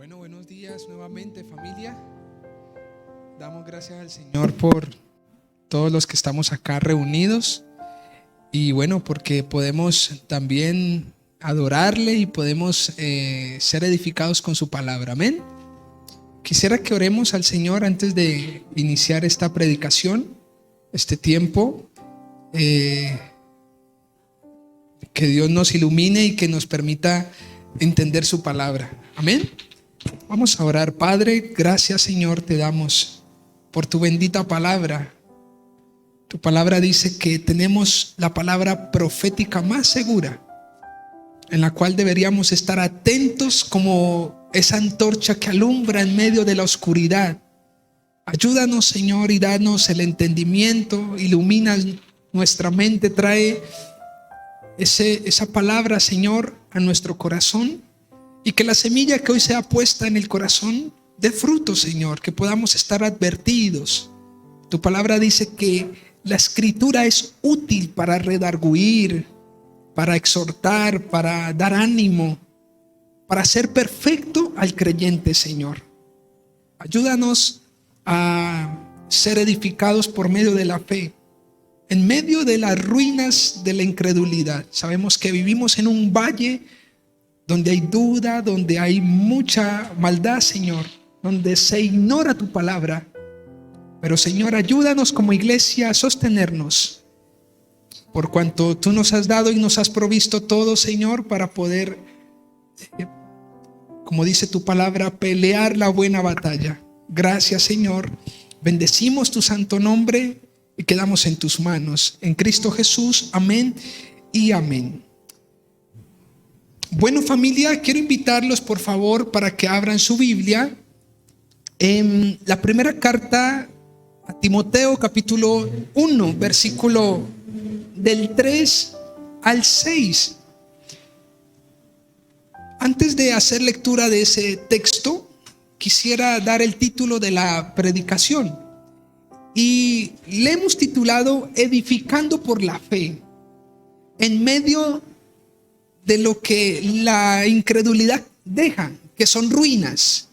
Bueno, buenos días nuevamente, familia. Damos gracias al Señor por todos los que estamos acá reunidos y bueno, porque podemos también adorarle y podemos ser edificados con su palabra. Amén. Quisiera que oremos al Señor antes de iniciar esta predicación, este tiempo. Que Dios nos ilumine y que nos permita entender su palabra. Amén. Vamos a orar. Padre, gracias, Señor, te damos por tu bendita palabra. Tu palabra dice que tenemos la palabra profética más segura, en la cual deberíamos estar atentos como esa antorcha que alumbra en medio de la oscuridad. Ayúdanos, Señor, y danos el entendimiento, ilumina nuestra mente, trae esa palabra, Señor, a nuestro corazón, y que la semilla que hoy sea puesta en el corazón dé fruto, Señor, que podamos estar advertidos. Tu palabra dice que la escritura es útil para redarguir, para exhortar, para dar ánimo, para hacer perfecto al creyente, Señor. Ayúdanos a ser edificados por medio de la fe, en medio de las ruinas de la incredulidad. Sabemos que vivimos en un valle donde hay duda, donde hay mucha maldad, Señor, donde se ignora tu palabra. Pero, Señor, ayúdanos como iglesia a sostenernos, por cuanto tú nos has dado y nos has provisto todo, Señor, para poder, como dice tu palabra, pelear la buena batalla. Gracias, Señor. Bendecimos tu santo nombre y quedamos en tus manos. En Cristo Jesús, amén y amén. Bueno, familia, quiero invitarlos por favor para que abran su Biblia en la primera carta a Timoteo, capítulo 1, versículo del 3 al 6. Antes de hacer lectura de ese texto, quisiera dar el título de la predicación. Y le hemos titulado Edificando por la fe, en medio de lo que la incredulidad deja, que son ruinas.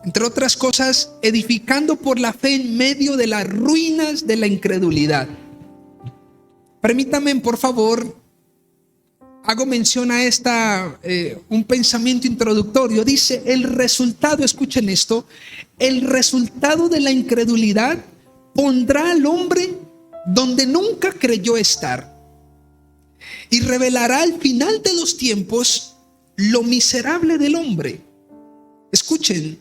Entre otras cosas, edificando por la fe en medio de las ruinas de la incredulidad. Permítanme, por favor, hago mención a un pensamiento introductorio. Dice, el resultado, escuchen esto, el resultado de la incredulidad pondrá al hombre donde nunca creyó estar y revelará al final de los tiempos lo miserable del hombre. Escuchen,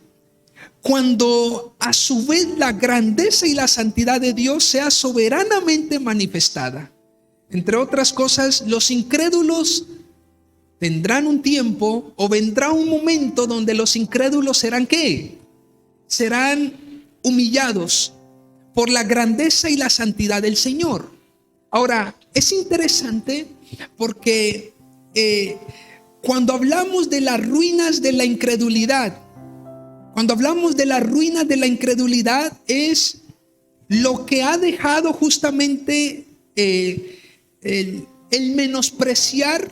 cuando a su vez la grandeza y la santidad de Dios sea soberanamente manifestada. Entre otras cosas, los incrédulos tendrán un tiempo o vendrá un momento donde los incrédulos serán ¿qué? Serán humillados por la grandeza y la santidad del Señor. Ahora, es interesante porque cuando hablamos de las ruinas de la incredulidad, es lo que ha dejado justamente el menospreciar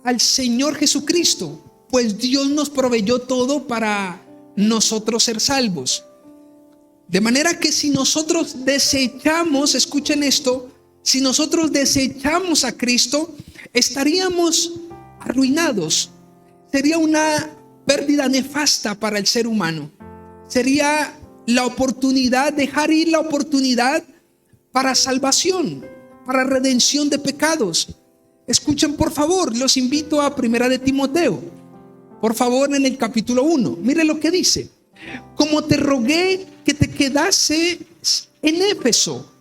al Señor Jesucristo, pues Dios nos proveyó todo para nosotros ser salvos. De manera que si nosotros desechamos, escuchen esto, si nosotros desechamos a Cristo, estaríamos arruinados. Sería una pérdida nefasta para el ser humano. Sería la oportunidad, dejar ir la oportunidad para salvación, para redención de pecados. Escuchen, por favor, los invito a Primera de Timoteo. Por favor, en el capítulo 1. Mire lo que dice. Como te rogué que te quedases en Éfeso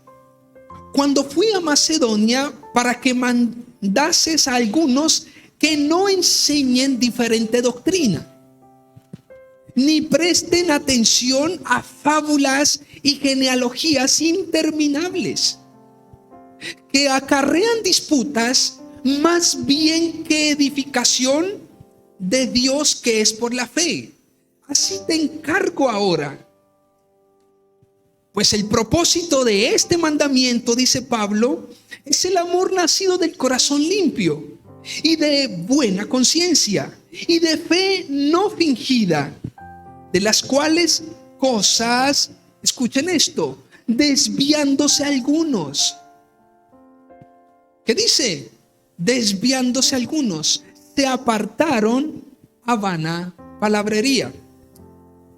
cuando fui a Macedonia, para que mandases a algunos que no enseñen diferente doctrina, ni presten atención a fábulas y genealogías interminables, que acarrean disputas más bien que edificación de Dios que es por la fe. Así te encargo ahora. Pues el propósito de este mandamiento, dice Pablo, es el amor nacido del corazón limpio y de buena conciencia, y de fe no fingida, de las cuales cosas, escuchen esto, desviándose algunos. ¿Qué dice? Desviándose algunos, se apartaron a vana palabrería.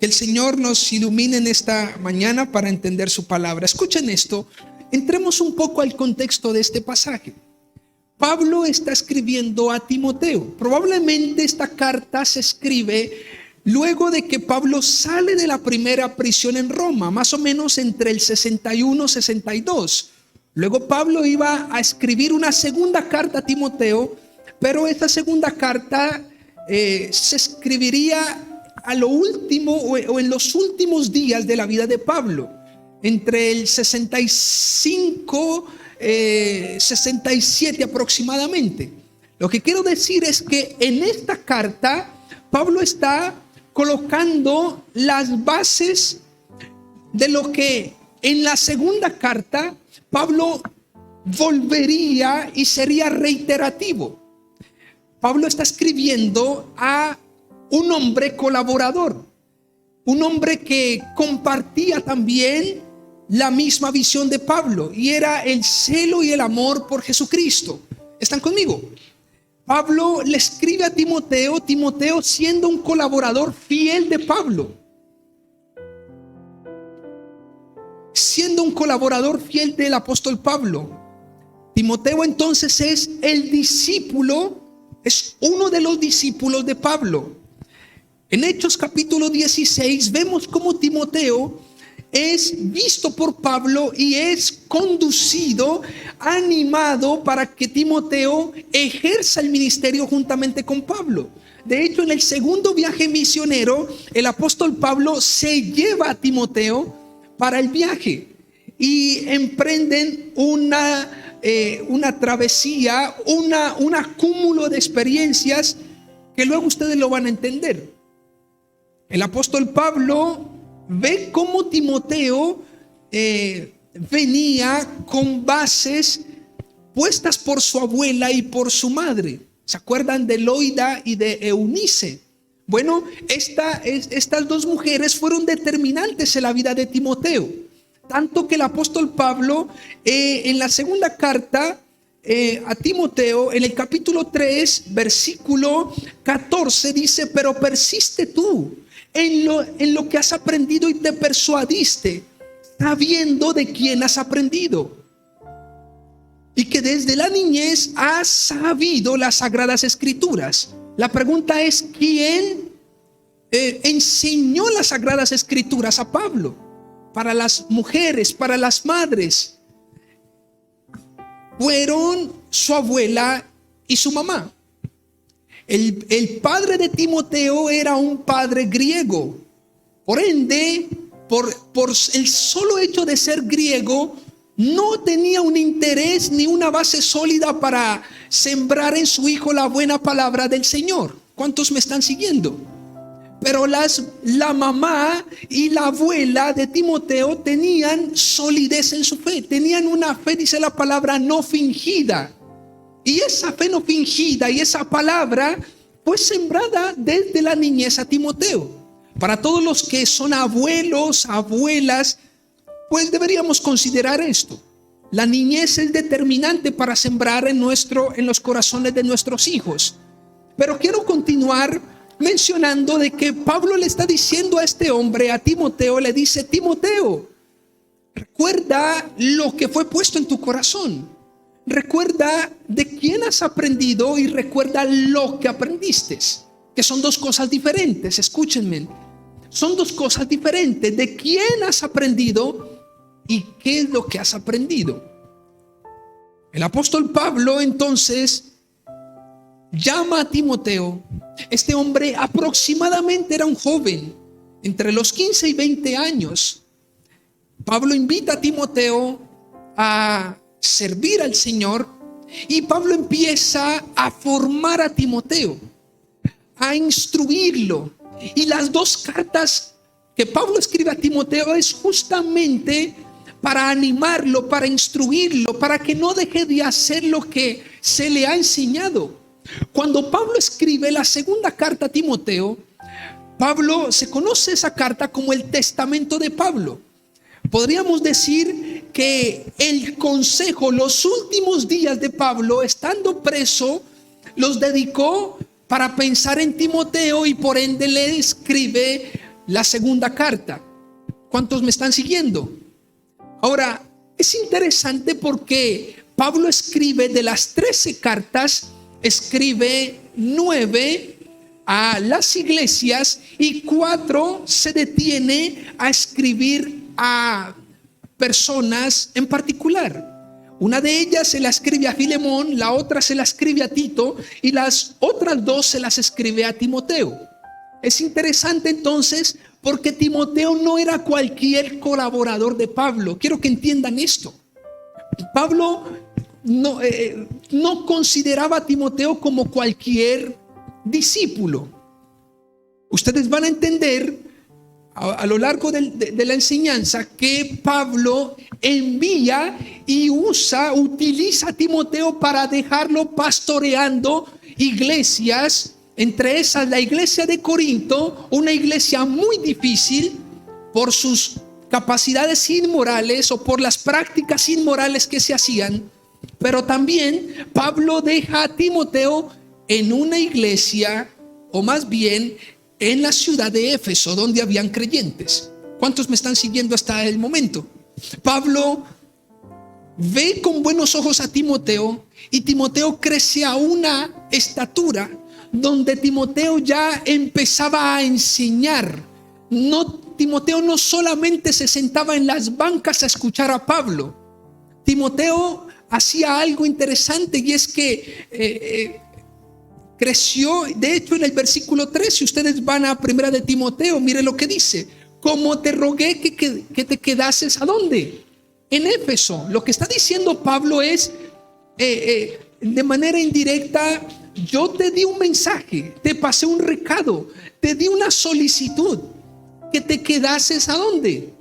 Que el Señor nos ilumine en esta mañana para entender su palabra. Escuchen esto, entremos un poco al contexto de este pasaje. Pablo está escribiendo a Timoteo. Probablemente esta carta se escribe luego de que Pablo sale de la primera prisión en Roma, más o menos entre el 61 y 62. Luego Pablo iba a escribir una segunda carta a Timoteo, pero esta segunda carta se escribiría a lo último o en los últimos días de la vida de Pablo, entre el 65 67 aproximadamente. Lo que quiero decir es que en esta carta Pablo está colocando las bases de lo que en la segunda carta Pablo volvería y sería reiterativo. Pablo está escribiendo a un hombre colaborador, un hombre que compartía también la misma visión de Pablo, y era el celo y el amor por Jesucristo. ¿Están conmigo? Pablo le escribe a Timoteo, Timoteo siendo un colaborador fiel de Pablo. Siendo un colaborador fiel del apóstol Pablo. Timoteo entonces es el discípulo, es uno de los discípulos de Pablo. En Hechos capítulo 16 vemos cómo Timoteo es visto por Pablo y es conducido, animado para que Timoteo ejerza el ministerio juntamente con Pablo. De hecho, en el segundo viaje misionero, el apóstol Pablo se lleva a Timoteo para el viaje y emprenden una travesía, un acúmulo de experiencias que luego ustedes lo van a entender. El apóstol Pablo ve cómo Timoteo venía con bases puestas por su abuela y por su madre. ¿Se acuerdan de Loida y de Eunice? Bueno, estas dos mujeres fueron determinantes en la vida de Timoteo. Tanto que el apóstol Pablo en la segunda carta a Timoteo, en el capítulo 3, versículo 14, dice: pero persiste tú en lo que has aprendido y te persuadiste, sabiendo de quién has aprendido, y que desde la niñez has sabido las sagradas escrituras. La pregunta es: ¿quién enseñó las sagradas escrituras a Pablo? Para las mujeres, para las madres, fueron su abuela y su mamá. El padre de Timoteo era un padre griego. Por ende, por el solo hecho de ser griego, no tenía un interés ni una base sólida para sembrar en su hijo la buena palabra del Señor. ¿Cuántos me están siguiendo? Pero la mamá y la abuela de Timoteo tenían solidez en su fe. Tenían una fe, dice la palabra, no fingida. Y esa fe no fingida y esa palabra fue sembrada desde la niñez a Timoteo. Para todos los que son abuelos, abuelas, pues deberíamos considerar esto. La niñez es determinante para sembrar en los corazones de nuestros hijos. Pero quiero continuar mencionando de que Pablo le está diciendo a este hombre, a Timoteo, le dice: Timoteo, recuerda lo que fue puesto en tu corazón. Recuerda de quién has aprendido y recuerda lo que aprendiste, que son dos cosas diferentes. Escúchenme, son dos cosas diferentes. De quién has aprendido y qué es lo que has aprendido. El apóstol Pablo entonces llama a Timoteo. Este hombre aproximadamente era un joven, entre los 15 y 20 años. Pablo invita a Timoteo a servir al Señor, y Pablo empieza a formar a Timoteo, a instruirlo. Y las dos cartas que Pablo escribe a Timoteo es justamente para animarlo, para instruirlo, para que no deje de hacer lo que se le ha enseñado. Cuando Pablo escribe la segunda carta a Timoteo, Pablo, se conoce esa carta como el testamento de Pablo. Podríamos decir que el consejo, los últimos días de Pablo, estando preso, los dedicó para pensar en Timoteo y por ende le escribe la segunda carta. ¿Cuántos me están siguiendo? Ahora, es interesante porque Pablo escribe de las 13 cartas, escribe 9 a las iglesias y 4 se detiene a escribir a personas en particular. Una de ellas se la escribe a Filemón, la otra se la escribe a Tito y las otras 2 se las escribe a Timoteo. Es interesante entonces porque Timoteo no era cualquier colaborador de Pablo. Quiero que entiendan esto. Pablo no consideraba a Timoteo como cualquier discípulo. Ustedes van a entender a lo largo de la enseñanza que Pablo envía y utiliza a Timoteo para dejarlo pastoreando iglesias, entre esas la iglesia de Corinto, una iglesia muy difícil por sus capacidades inmorales o por las prácticas inmorales que se hacían. Pero también Pablo deja a Timoteo en una iglesia, o más bien en la ciudad de Éfeso, donde habían creyentes. ¿Cuántos me están siguiendo hasta el momento? Pablo ve con buenos ojos a Timoteo y Timoteo crece a una estatura donde Timoteo ya empezaba a enseñar. Timoteo no solamente se sentaba en las bancas a escuchar a Pablo. Timoteo hacía algo interesante y es que creció. De hecho, en el versículo 3, si ustedes van a primera de Timoteo, mire lo que dice: como te rogué que te quedases, ¿a dónde? En Éfeso. Lo que está diciendo Pablo es de manera indirecta: yo te di un mensaje, te pasé un recado, te di una solicitud, que te quedases, ¿a dónde?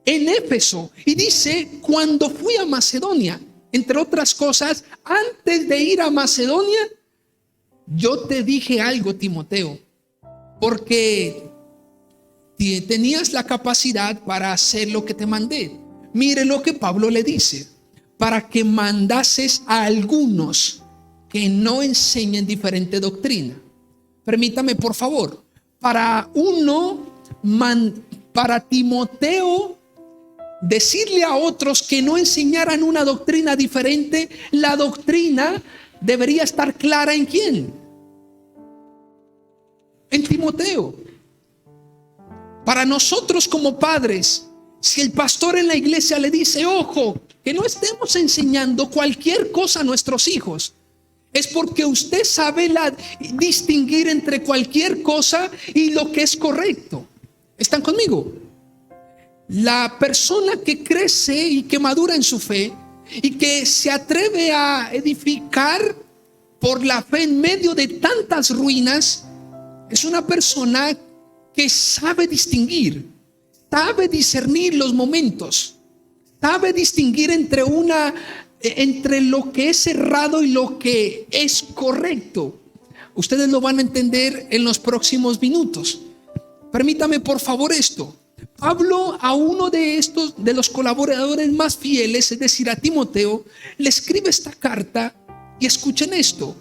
En Éfeso. Y dice: cuando fui a Macedonia, entre otras cosas, antes de ir a Macedonia, yo te dije algo, Timoteo, porque tenías la capacidad para hacer lo que te mandé. Mire lo que Pablo le dice: para que mandases a algunos que no enseñen diferente doctrina. Permítame, por favor, para Timoteo decirle a otros que no enseñaran una doctrina diferente, la doctrina debería estar clara ¿en quién? En Timoteo. Para nosotros como padres, si el pastor en la iglesia le dice: ojo, que no estemos enseñando cualquier cosa a nuestros hijos, es porque usted sabe distinguir entre cualquier cosa y lo que es correcto. ¿Están conmigo? La persona que crece y que madura en su fe y que se atreve a edificar por la fe en medio de tantas ruinas, es una persona que sabe distinguir, sabe discernir los momentos, sabe distinguir entre lo que es errado y lo que es correcto. Ustedes lo van a entender en los próximos minutos. Permítame por favor esto. Pablo a uno de los colaboradores más fieles, es decir, a Timoteo, le escribe esta carta, y escuchen esto,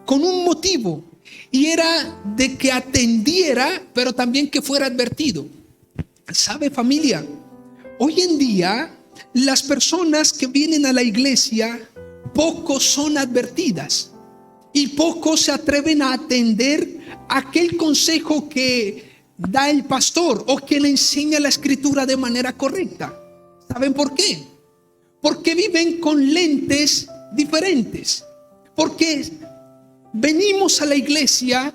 con un motivo, y era de que atendiera, pero también que fuera advertido. ¿Sabe, familia? Hoy en día las personas que vienen a la iglesia, pocos son advertidas y pocos se atreven a atender aquel consejo que da el pastor o que le enseña la escritura de manera correcta. ¿Saben por qué? Porque viven con lentes diferentes. Porque venimos a la iglesia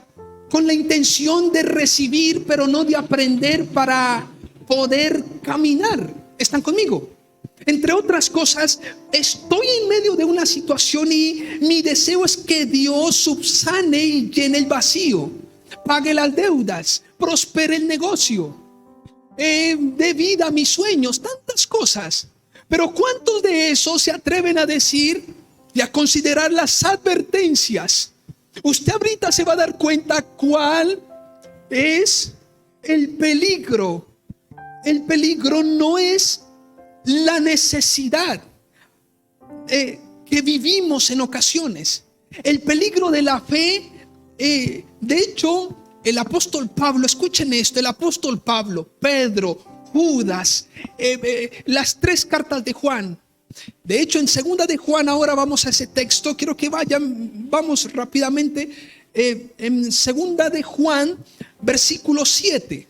con la intención de recibir, pero no de aprender para poder caminar. ¿Están conmigo? Entre otras cosas, estoy en medio de una situación y mi deseo es que Dios subsane y llene el vacío, pague las deudas, prospere el negocio, dé vida a mis sueños, tantas cosas. Pero ¿cuántos de esos se atreven a decir: y a considerar las advertencias, usted ahorita se va a dar cuenta cuál es el peligro. El peligro no es la necesidad que vivimos en ocasiones. El peligro de la fe, de hecho, el apóstol Pablo, escuchen esto, el apóstol Pablo, Pedro, Judas, las 3 cartas de Juan. De hecho, en segunda de Juan, ahora vamos a ese texto, quiero que vamos rápidamente, en segunda de Juan, versículo 7.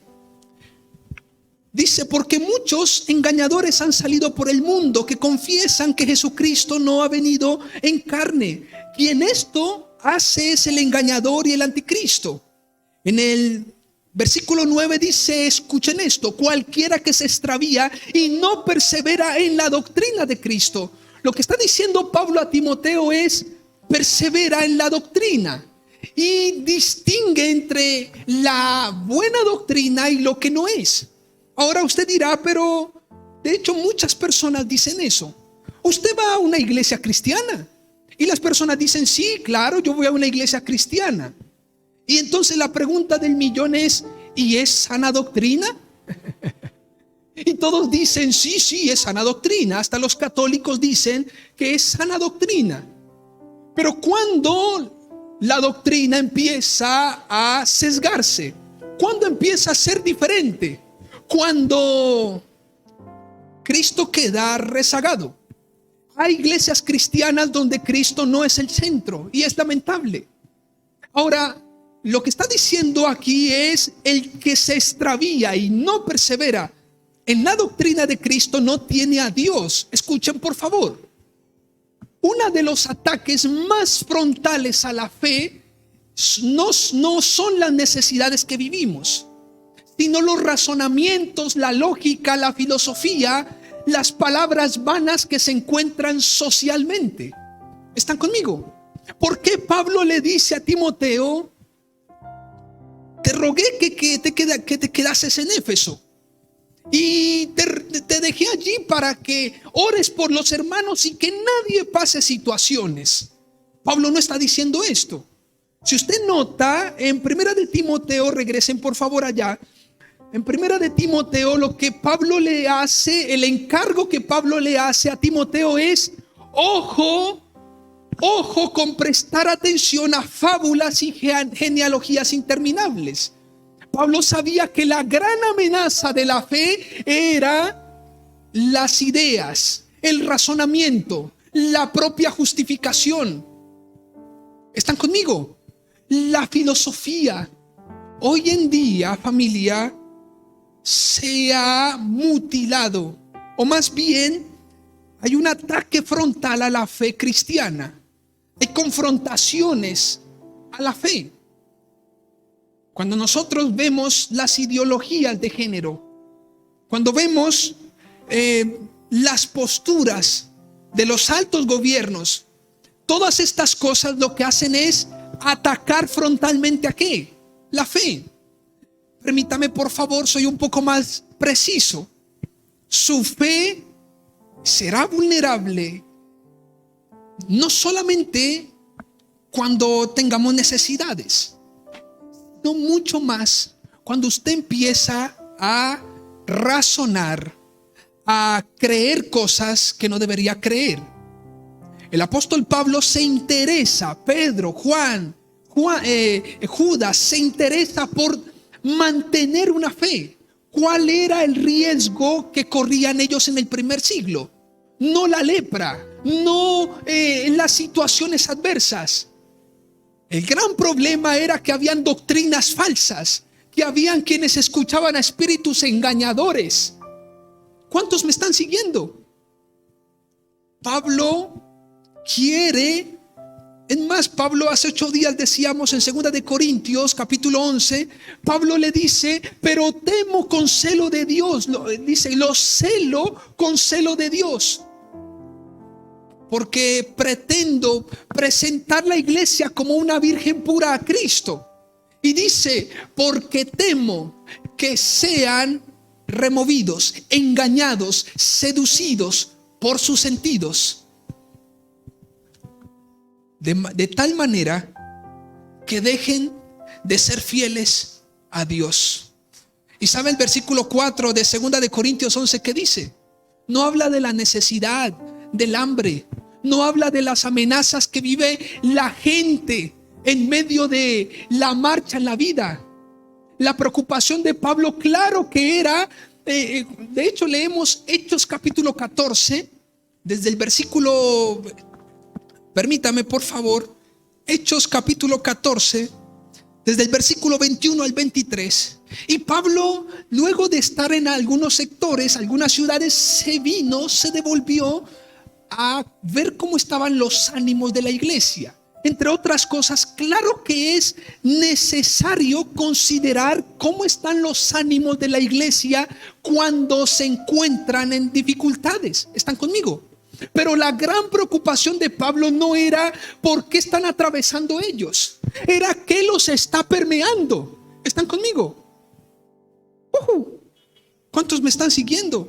Dice, porque muchos engañadores han salido por el mundo que confiesan que Jesucristo no ha venido en carne. Quien esto hace es el engañador y el anticristo. En el versículo 9 dice, escuchen esto, cualquiera que se extravía y no persevera en la doctrina de Cristo. Lo que está diciendo Pablo a Timoteo es, persevera en la doctrina y distingue entre la buena doctrina y lo que no es. Ahora usted dirá, pero de hecho muchas personas dicen eso. Usted va a una iglesia cristiana y las personas dicen, sí, claro, yo voy a una iglesia cristiana. Y entonces la pregunta del millón es, ¿y es sana doctrina? Y todos dicen, sí, es sana doctrina. Hasta los católicos dicen que es sana doctrina. Pero cuando la doctrina empieza a sesgarse, cuando empieza a ser diferente, cuando Cristo queda rezagado. Hay iglesias cristianas donde Cristo no es el centro y es lamentable. Ahora, lo que está diciendo aquí es el que se extravía y no persevera en la doctrina de Cristo no tiene a Dios. Escuchen por favor. Uno de los ataques más frontales a la fe no son las necesidades que vivimos, sino los razonamientos, la lógica, la filosofía, las palabras vanas que se encuentran socialmente. ¿Están conmigo? ¿Por qué Pablo le dice a Timoteo, te rogué que te quedases en Éfeso y te dejé allí para que ores por los hermanos y que nadie pase situaciones? Pablo no está diciendo esto. Si usted nota, en primera de Timoteo, regresen por favor allá, en primera de Timoteo, lo que Pablo le hace, el encargo que Pablo le hace a Timoteo es, ojo con prestar atención a fábulas y genealogías interminables. Pablo sabía que la gran amenaza de la fe era las ideas, el razonamiento, la propia justificación. ¿Están conmigo? La filosofía. Hoy en día, familia, se ha mutilado, o más bien hay un ataque frontal a la fe cristiana. Hay confrontaciones a la fe. Cuando nosotros vemos las ideologías de género, cuando vemos las posturas de los altos gobiernos, todas estas cosas lo que hacen es atacar frontalmente ¿a qué? La fe. Permítame por favor, soy un poco más preciso. Su fe será vulnerable no solamente cuando tengamos necesidades, no mucho más cuando usted empieza a razonar, a creer cosas que no debería creer. El apóstol Pablo se interesa, Pedro, Judas se interesa por mantener una fe. ¿Cuál era el riesgo que corrían ellos en el primer siglo? No la lepra, no las situaciones adversas. El gran problema era que habían doctrinas falsas, que habían quienes escuchaban a espíritus engañadores. ¿Cuántos me están siguiendo? Pablo quiere, es más, Pablo hace 8 días decíamos en 2 de Corintios capítulo 11, Pablo le dice, pero temo con celo de Dios, dice, lo celo con celo de Dios, porque pretendo presentar la iglesia como una virgen pura a Cristo. Y dice, porque temo que sean removidos, engañados, seducidos por sus sentidos. de tal manera que dejen de ser fieles a Dios. Y sabe el versículo 4 de 2 de Corintios 11 que dice, no habla de la necesidad, del hambre, no habla de las amenazas que vive la gente en medio de la marcha en la vida. La preocupación de Pablo, claro que era, de hecho leemos Hechos capítulo 14, desde el versículo, permítame por favor, Hechos capítulo 14, desde el versículo 21 al 23. Y Pablo, luego de estar en algunos sectores, algunas ciudades, se devolvió a ver cómo estaban los ánimos de la iglesia. Entre otras cosas, claro que es necesario considerar cómo están los ánimos de la iglesia cuando se encuentran en dificultades. ¿Están conmigo? Pero la gran preocupación de Pablo no era por qué están atravesando ellos, era qué los está permeando. ¿Están conmigo? ¿Cuántos me están siguiendo?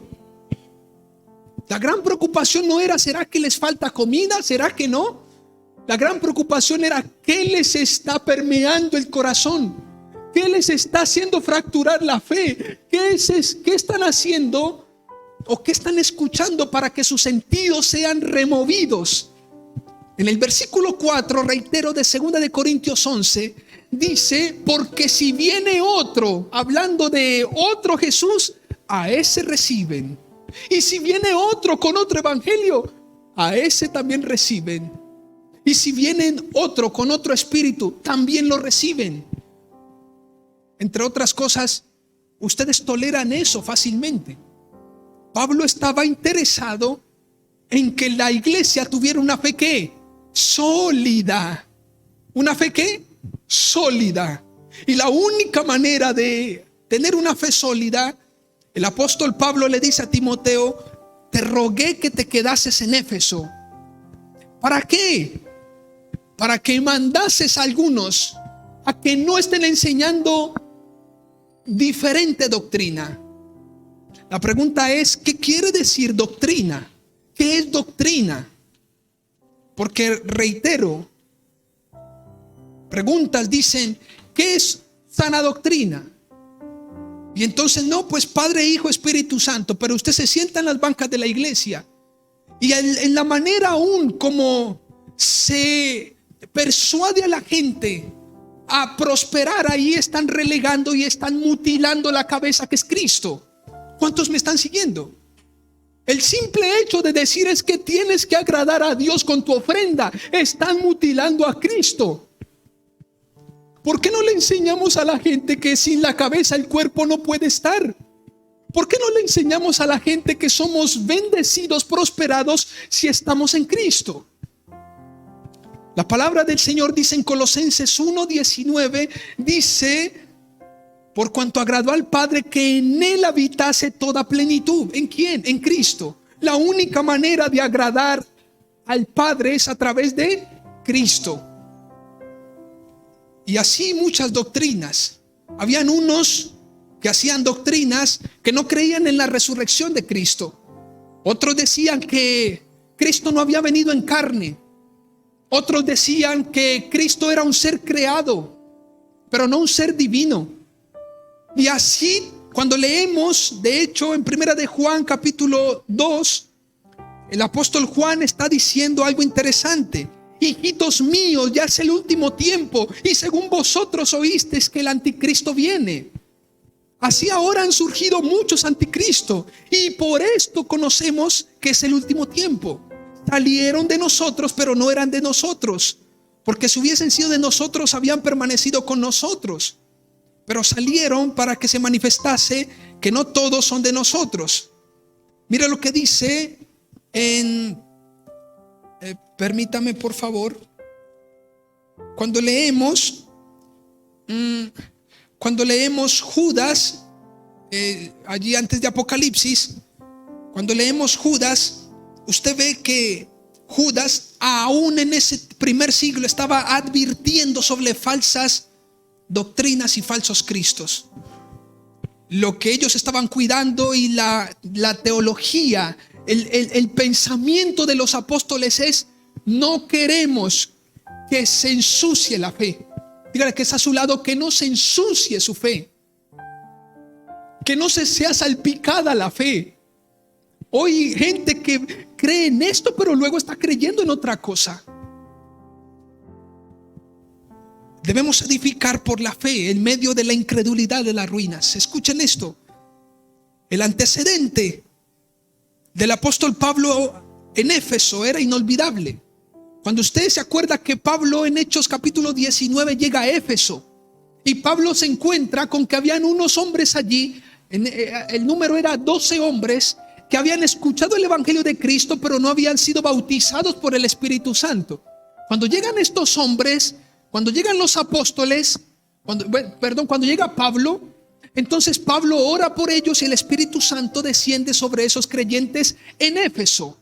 La gran preocupación no era ¿será que les falta comida? ¿Será que no? La gran preocupación era ¿qué les está permeando el corazón? ¿Qué les está haciendo fracturar la fe? ¿Qué están haciendo o qué están escuchando para que sus sentidos sean removidos? En el versículo 4, reitero, de 2 de Corintios 11, dice, porque si viene otro, hablando de otro Jesús, a ese reciben. Y si viene otro con otro evangelio, a ese también reciben. Y si viene otro con otro espíritu, también lo reciben. Entre otras cosas, ustedes toleran eso fácilmente. Pablo estaba interesado en que la iglesia tuviera una fe ¿qué? Sólida. ¿Una fe qué? Sólida. Y la única manera de tener una fe sólida, el apóstol Pablo le dice a Timoteo, te rogué que te quedases en Éfeso. ¿Para qué? Para que mandases a algunos a que no estén enseñando diferente doctrina. La pregunta es, ¿qué quiere decir doctrina? ¿Qué es doctrina? Porque reitero, preguntas dicen, ¿qué es sana doctrina? Y entonces no, pues Padre, Hijo, Espíritu Santo, pero usted se sienta en las bancas de la iglesia y en la manera aún como se persuade a la gente a prosperar, ahí están relegando y están mutilando la cabeza que es Cristo. ¿Cuántos me están siguiendo? El simple hecho de decir es que tienes que agradar a Dios con tu ofrenda, están mutilando a Cristo. ¿Por qué no le enseñamos a la gente que sin la cabeza el cuerpo no puede estar? ¿Por qué no le enseñamos a la gente que somos bendecidos, prosperados si estamos en Cristo? La palabra del Señor dice en Colosenses 1:19, dice, por cuanto agradó al Padre que en Él habitase toda plenitud. ¿En quién? En Cristo. La única manera de agradar al Padre es a través de Cristo. Y así muchas doctrinas. Habían unos que hacían doctrinas que no creían en la resurrección de Cristo. Otros decían que Cristo no había venido en carne. Otros decían que Cristo era un ser creado, pero no un ser divino. Y así, cuando leemos, de hecho, en 1 de Juan capítulo 2, el apóstol Juan está diciendo algo interesante. Hijitos míos, ya es el último tiempo, y según vosotros oísteis que el anticristo viene. Así ahora han surgido muchos anticristos, y por esto conocemos que es el último tiempo. Salieron de nosotros, pero no eran de nosotros, porque si hubiesen sido de nosotros, habían permanecido con nosotros. Pero salieron para que se manifestase que no todos son de nosotros. Mira lo que dice en, permítame por favor, cuando leemos Judas, allí antes de Apocalipsis, cuando leemos Judas, usted ve que Judas aún en ese primer siglo estaba advirtiendo sobre falsas doctrinas y falsos cristos. Lo que ellos estaban cuidando y la teología, el pensamiento de los apóstoles es: no queremos que se ensucie la fe. Dígale que está a su lado, que no se ensucie su fe, que no se sea salpicada la fe. Hoy gente que cree en esto, pero luego está creyendo en otra cosa. Debemos edificar por la fe en medio de la incredulidad de las ruinas. Escuchen esto. El antecedente del apóstol Pablo en Éfeso era inolvidable. Cuando usted se acuerda que Pablo en Hechos capítulo 19 llega a Éfeso y Pablo se encuentra con que habían unos hombres allí, el número era 12 hombres que habían escuchado el evangelio de Cristo, pero no habían sido bautizados por el Espíritu Santo. Cuando llegan estos hombres, cuando llegan los apóstoles, cuando llega Pablo, entonces Pablo ora por ellos y el Espíritu Santo desciende sobre esos creyentes en Éfeso.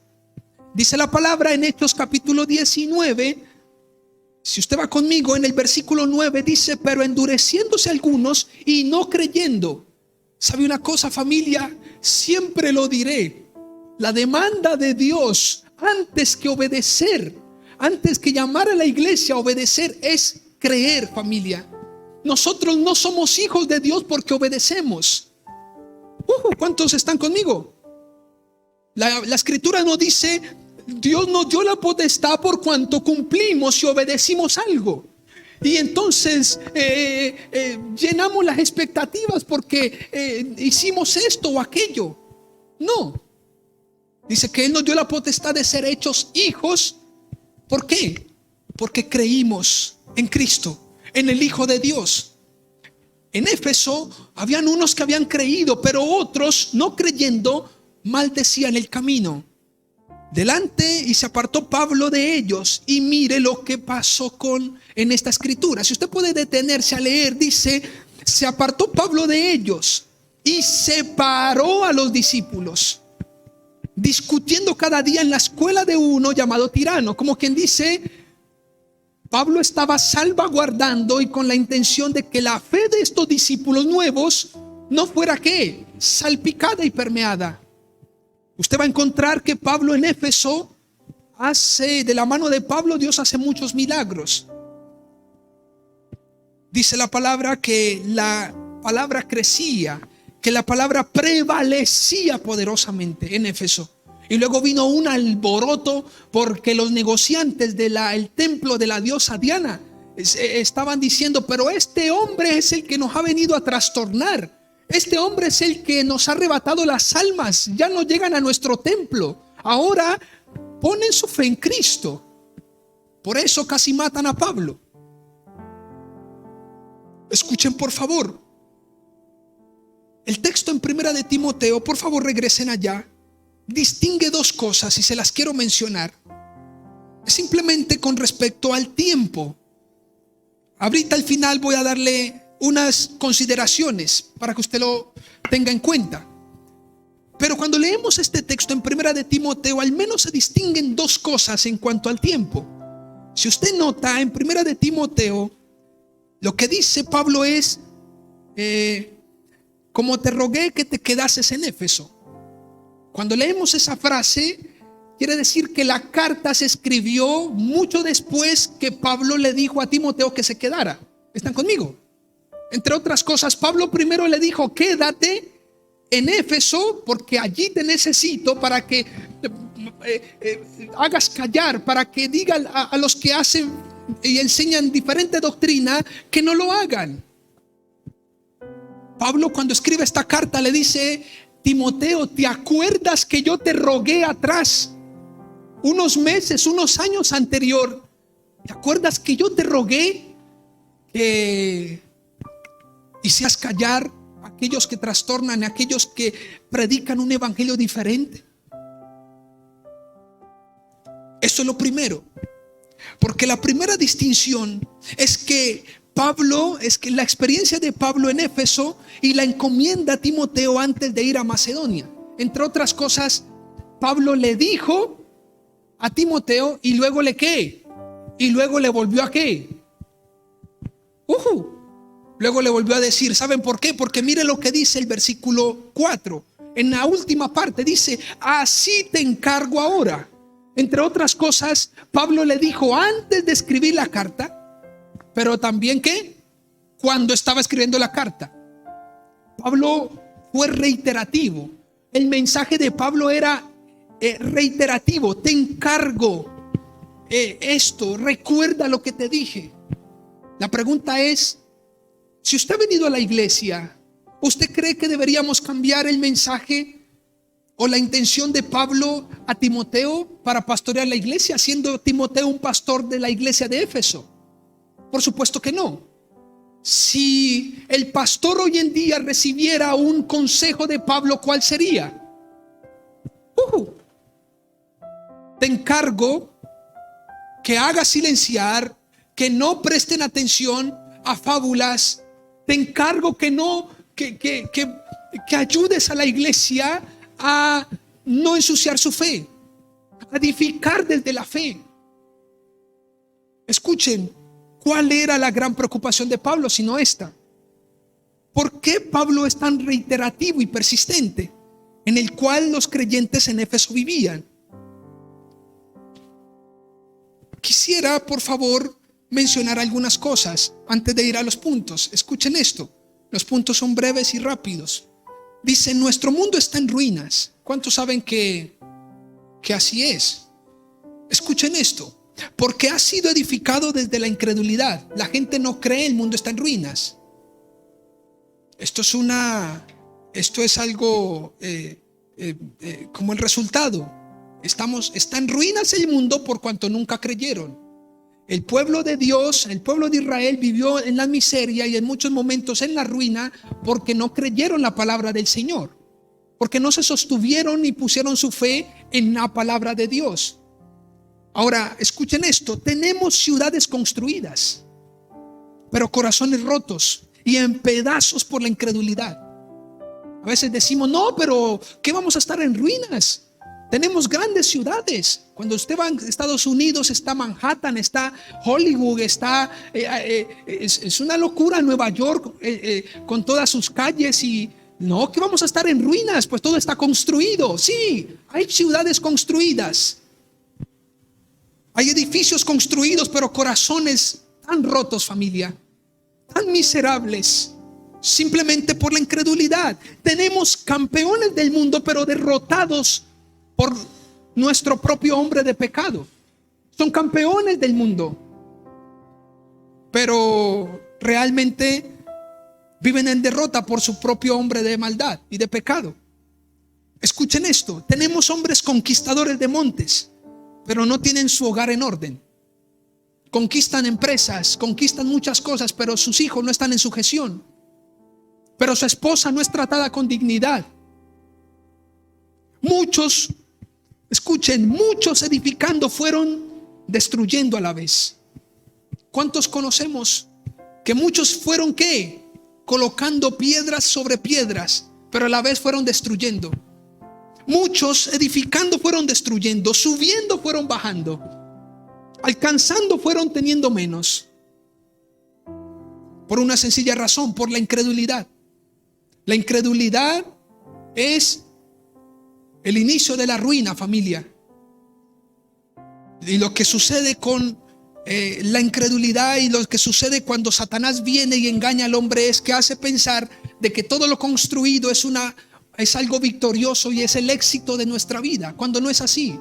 Dice la palabra en Hechos capítulo 19, si usted va conmigo en el versículo 9, dice: pero endureciéndose algunos y no creyendo. ¿Sabe una cosa, familia? Siempre lo diré. La demanda de Dios, antes que obedecer, antes que llamar a la iglesia a obedecer, es creer, familia. Nosotros no somos hijos de Dios porque obedecemos. ¿Cuántos están conmigo? La escritura no dice: Dios nos dio la potestad por cuanto cumplimos y obedecimos algo. Y entonces llenamos las expectativas porque hicimos esto o aquello. No. Dice que Él nos dio la potestad de ser hechos hijos. ¿Por qué? Porque creímos en Cristo, en el Hijo de Dios. En Éfeso habían unos que habían creído, pero otros, no creyendo, maldecían el camino delante, y se apartó Pablo de ellos. Y mire lo que pasó en esta escritura. Si usted puede detenerse a leer, dice: se apartó Pablo de ellos y separó a los discípulos, discutiendo cada día en la escuela de uno llamado Tirano. Como quien dice, Pablo estaba salvaguardando y con la intención de que la fe de estos discípulos nuevos no fuera ¿qué? Salpicada y permeada. Usted va a encontrar que Pablo en Éfeso de la mano de Pablo, Dios hace muchos milagros. Dice la palabra que la palabra crecía, que la palabra prevalecía poderosamente en Éfeso. Y luego vino un alboroto porque los negociantes del templo de la diosa Diana estaban diciendo: pero este hombre es el que nos ha venido a trastornar. Este hombre es el que nos ha arrebatado las almas. Ya no llegan a nuestro templo. Ahora ponen su fe en Cristo. Por eso casi matan a Pablo. Escuchen por favor el texto en Primera de Timoteo. Por favor, regresen allá. Distingue dos cosas y se las quiero mencionar. Simplemente con respecto al tiempo. Ahorita al final voy a darle unas consideraciones para que usted lo tenga en cuenta. Pero cuando leemos este texto en Primera de Timoteo, al menos se distinguen dos cosas en cuanto al tiempo. Si usted nota en Primera de Timoteo, lo que dice Pablo es: como te rogué que te quedases en Éfeso. Cuando leemos esa frase, quiere decir que la carta se escribió mucho después que Pablo le dijo a Timoteo que se quedara. ¿Están conmigo? Entre otras cosas, Pablo primero le dijo: quédate en Éfeso porque allí te necesito para que hagas callar, para que diga a los que hacen y enseñan diferente doctrina que no lo hagan. Pablo, cuando escribe esta carta, le dice: Timoteo, ¿te acuerdas que yo te rogué atrás, unos meses, unos años anterior? ¿Te acuerdas que yo te rogué que hicieras callar a aquellos que trastornan, a aquellos que predican un evangelio diferente? Eso es lo primero. Porque la primera distinción es que la experiencia de Pablo en Éfeso y la encomienda a Timoteo antes de ir a Macedonia. Entre otras cosas, Pablo le dijo a Timoteo y luego ¿qué? Y luego le volvió a ¿qué? Luego le volvió a decir. ¿Saben por qué? Porque mire lo que dice el versículo 4. En la última parte dice: así te encargo ahora. Entre otras cosas, Pablo le dijo antes de escribir la carta, pero también que cuando estaba escribiendo la carta. Pablo fue reiterativo. El mensaje de Pablo era reiterativo. Te encargo esto, recuerda lo que te dije. La pregunta es, si usted ha venido a la iglesia, ¿usted cree que deberíamos cambiar el mensaje o la intención de Pablo a Timoteo para pastorear la iglesia, siendo Timoteo un pastor de la iglesia de Éfeso? Por supuesto que no. Si el pastor hoy en día recibiera un consejo de Pablo, ¿cuál sería? Te encargo que hagas silenciar, que no presten atención a fábulas. Te encargo que no, que ayudes a la iglesia a no ensuciar su fe, a edificar desde la fe. Escuchen, ¿cuál era la gran preocupación de Pablo sino esta? ¿Por qué Pablo es tan reiterativo y persistente, en el cual los creyentes en Éfeso vivían? Quisiera, por favor, mencionar algunas cosas antes de ir a los puntos. Escuchen esto. Los puntos son breves y rápidos. Dice, nuestro mundo está en ruinas. ¿Cuántos saben que así es? Escuchen esto. Porque ha sido edificado desde la incredulidad. La gente no cree, el mundo está en ruinas. Esto es algo como el resultado. Está en ruinas el mundo por cuanto nunca creyeron. El pueblo de Dios, el pueblo de Israel vivió en la miseria y en muchos momentos en la ruina porque no creyeron la palabra del Señor, porque no se sostuvieron ni pusieron su fe en la palabra de Dios. Ahora, escuchen esto, tenemos ciudades construidas, pero corazones rotos y en pedazos por la incredulidad. A veces decimos, no, pero ¿qué vamos a estar en ruinas? Tenemos grandes ciudades. Cuando usted va a Estados Unidos, está Manhattan, está Hollywood, es una locura Nueva York con todas sus calles. Y no, que vamos a estar en ruinas, pues todo está construido. Sí, hay ciudades construidas, hay edificios construidos, pero corazones tan rotos, familia, tan miserables, simplemente por la incredulidad. Tenemos campeones del mundo, pero derrotados por nuestro propio hombre de pecado. Son campeones del mundo, pero realmente viven en derrota por su propio hombre de maldad y de pecado. Escuchen esto, tenemos hombres conquistadores de montes, pero no tienen su hogar en orden. Conquistan empresas, conquistan muchas cosas, pero sus hijos no están en sujeción. Pero su esposa no es tratada con dignidad. Muchos, escuchen, muchos edificando fueron destruyendo a la vez. ¿Cuántos conocemos que muchos fueron qué? Colocando piedras sobre piedras, pero a la vez fueron destruyendo. Muchos edificando fueron destruyendo, subiendo fueron bajando, alcanzando fueron teniendo menos. Por una sencilla razón, por la incredulidad. La incredulidad es el inicio de la ruina, familia. Y lo que sucede con la incredulidad y lo que sucede cuando Satanás viene y engaña al hombre es que hace pensar de que todo lo construido es algo victorioso y es el éxito de nuestra vida, cuando no es así.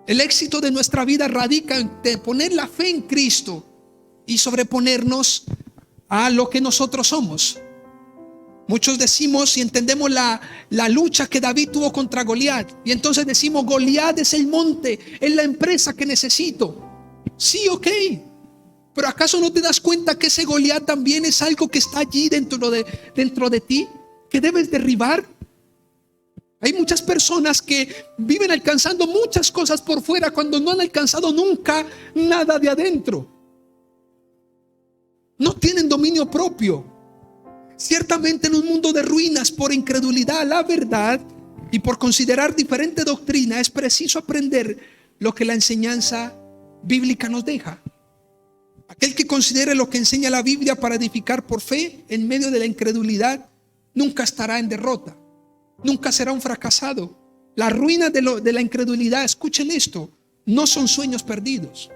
El éxito de nuestra vida radica en poner la fe en Cristo y sobreponernos a lo que nosotros somos. Muchos decimos y entendemos la lucha que David tuvo contra Goliat, y entonces decimos, Goliat es el monte, es la empresa que necesito. Sí, ok, pero ¿acaso no te das cuenta que ese Goliat también es algo que está allí dentro de ti, que debes derribar? Hay muchas personas que viven alcanzando muchas cosas por fuera cuando no han alcanzado nunca nada de adentro. No tienen dominio propio. Ciertamente en un mundo de ruinas por incredulidad a la verdad y por considerar diferente doctrina, es preciso aprender lo que la enseñanza bíblica nos deja. Aquel que considere lo que enseña la Biblia para edificar por fe en medio de la incredulidad nunca estará en derrota, nunca será un fracasado, La ruina de la incredulidad, escuchen esto, no son sueños perdidos.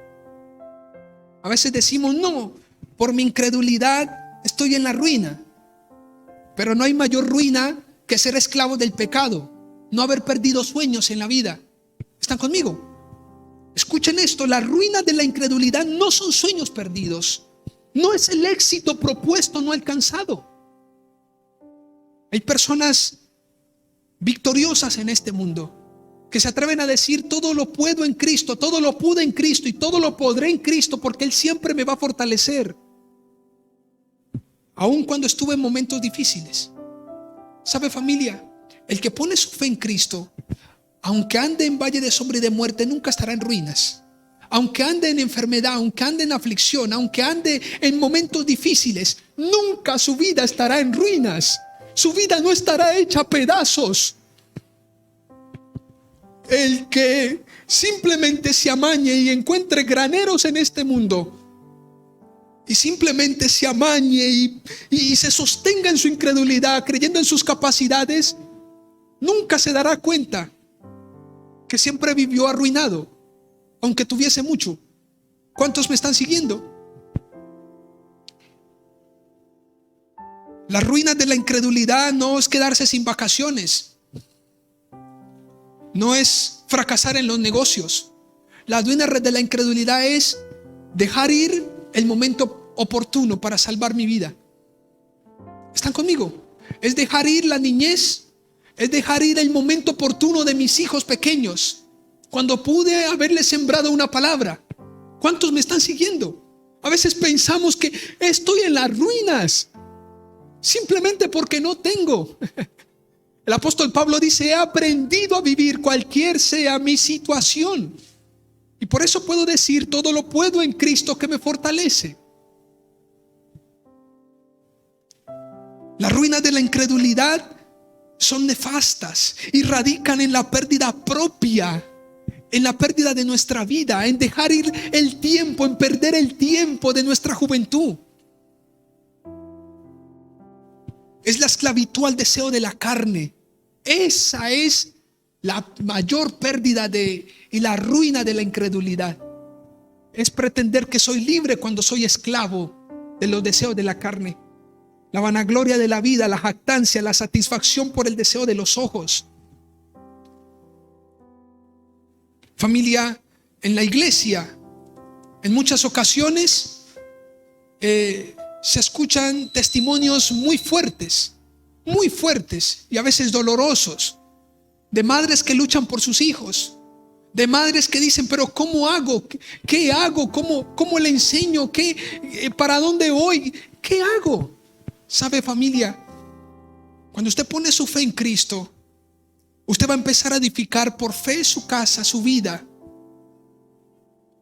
A veces decimos, no, por mi incredulidad estoy en la ruina. Pero no hay mayor ruina que ser esclavo del pecado, no haber perdido sueños en la vida. ¿Están conmigo? Escuchen esto, la ruina de la incredulidad no son sueños perdidos, no es el éxito propuesto no alcanzado. Hay personas victoriosas en este mundo que se atreven a decir: todo lo puedo en Cristo, todo lo pude en Cristo y todo lo podré en Cristo, porque Él siempre me va a fortalecer. Aun cuando estuve en momentos difíciles. ¿Sabe, familia? El que pone su fe en Cristo, aunque ande en valle de sombra y de muerte, nunca estará en ruinas. Aunque ande en enfermedad, aunque ande en aflicción, aunque ande en momentos difíciles, nunca su vida estará en ruinas. Su vida no estará hecha a pedazos. El que simplemente se amañe y encuentre graneros en este mundo, y simplemente se amañe y se sostenga en su incredulidad, creyendo en sus capacidades, nunca se dará cuenta que siempre vivió arruinado, aunque tuviese mucho. ¿Cuántos me están siguiendo? La ruina de la incredulidad no es quedarse sin vacaciones, no es fracasar en los negocios. La ruina de la incredulidad es dejar ir el momento oportuno para salvar mi vida. ¿Están conmigo? Es dejar ir la niñez, es dejar ir el momento oportuno de mis hijos pequeños, cuando pude haberles sembrado una palabra. ¿Cuántos me están siguiendo? A veces pensamos que estoy en las ruinas simplemente porque no tengo. El apóstol Pablo dice: he aprendido a vivir cualquier sea mi situación. Y por eso puedo decir: todo lo puedo en Cristo que me fortalece. Las ruinas de la incredulidad son nefastas y radican en la pérdida propia, en la pérdida de nuestra vida, en dejar ir el tiempo, en perder el tiempo de nuestra juventud. Es la esclavitud al deseo de la carne. Esa es la mayor pérdida y la ruina de la incredulidad. Es pretender que soy libre cuando soy esclavo de los deseos de la carne. La vanagloria de la vida, la jactancia, la satisfacción por el deseo de los ojos. Familia, en la iglesia, en muchas ocasiones se escuchan testimonios muy fuertes y a veces dolorosos, de madres que luchan por sus hijos, de madres que dicen: pero ¿cómo hago? ¿Qué hago? ¿Cómo le enseño? ¿Para dónde voy? ¿Qué hago? ¿Sabe, familia? Cuando usted pone su fe en Cristo, usted va a empezar a edificar por fe su casa, su vida.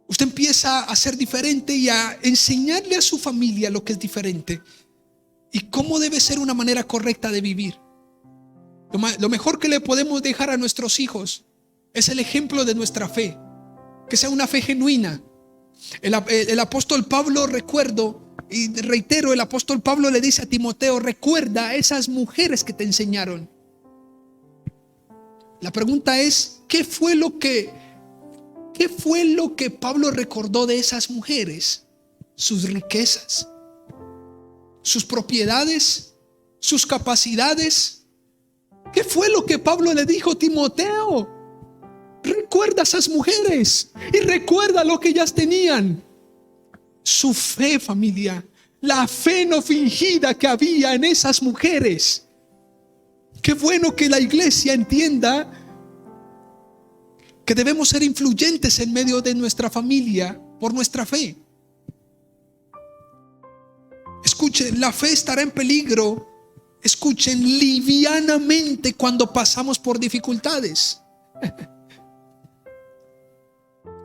Usted empieza a ser diferente y a enseñarle a su familia lo que es diferente y cómo debe ser una manera correcta de vivir. Lo mejor que le podemos dejar a nuestros hijos es el ejemplo de nuestra fe, que sea una fe genuina. El apóstol Pablo, recuerdo y reitero, el apóstol Pablo le dice a Timoteo: recuerda a esas mujeres que te enseñaron. La pregunta es: ¿qué fue lo que Pablo recordó de esas mujeres? Sus riquezas, sus propiedades, sus capacidades. ¿Qué fue lo que Pablo le dijo a Timoteo? Recuerda a esas mujeres y recuerda lo que ellas tenían. Su fe, familia, la fe no fingida que había en esas mujeres. Qué bueno que la iglesia entienda que debemos ser influyentes en medio de nuestra familia por nuestra fe. Escuchen, la fe estará en peligro, escuchen, livianamente cuando pasamos por dificultades.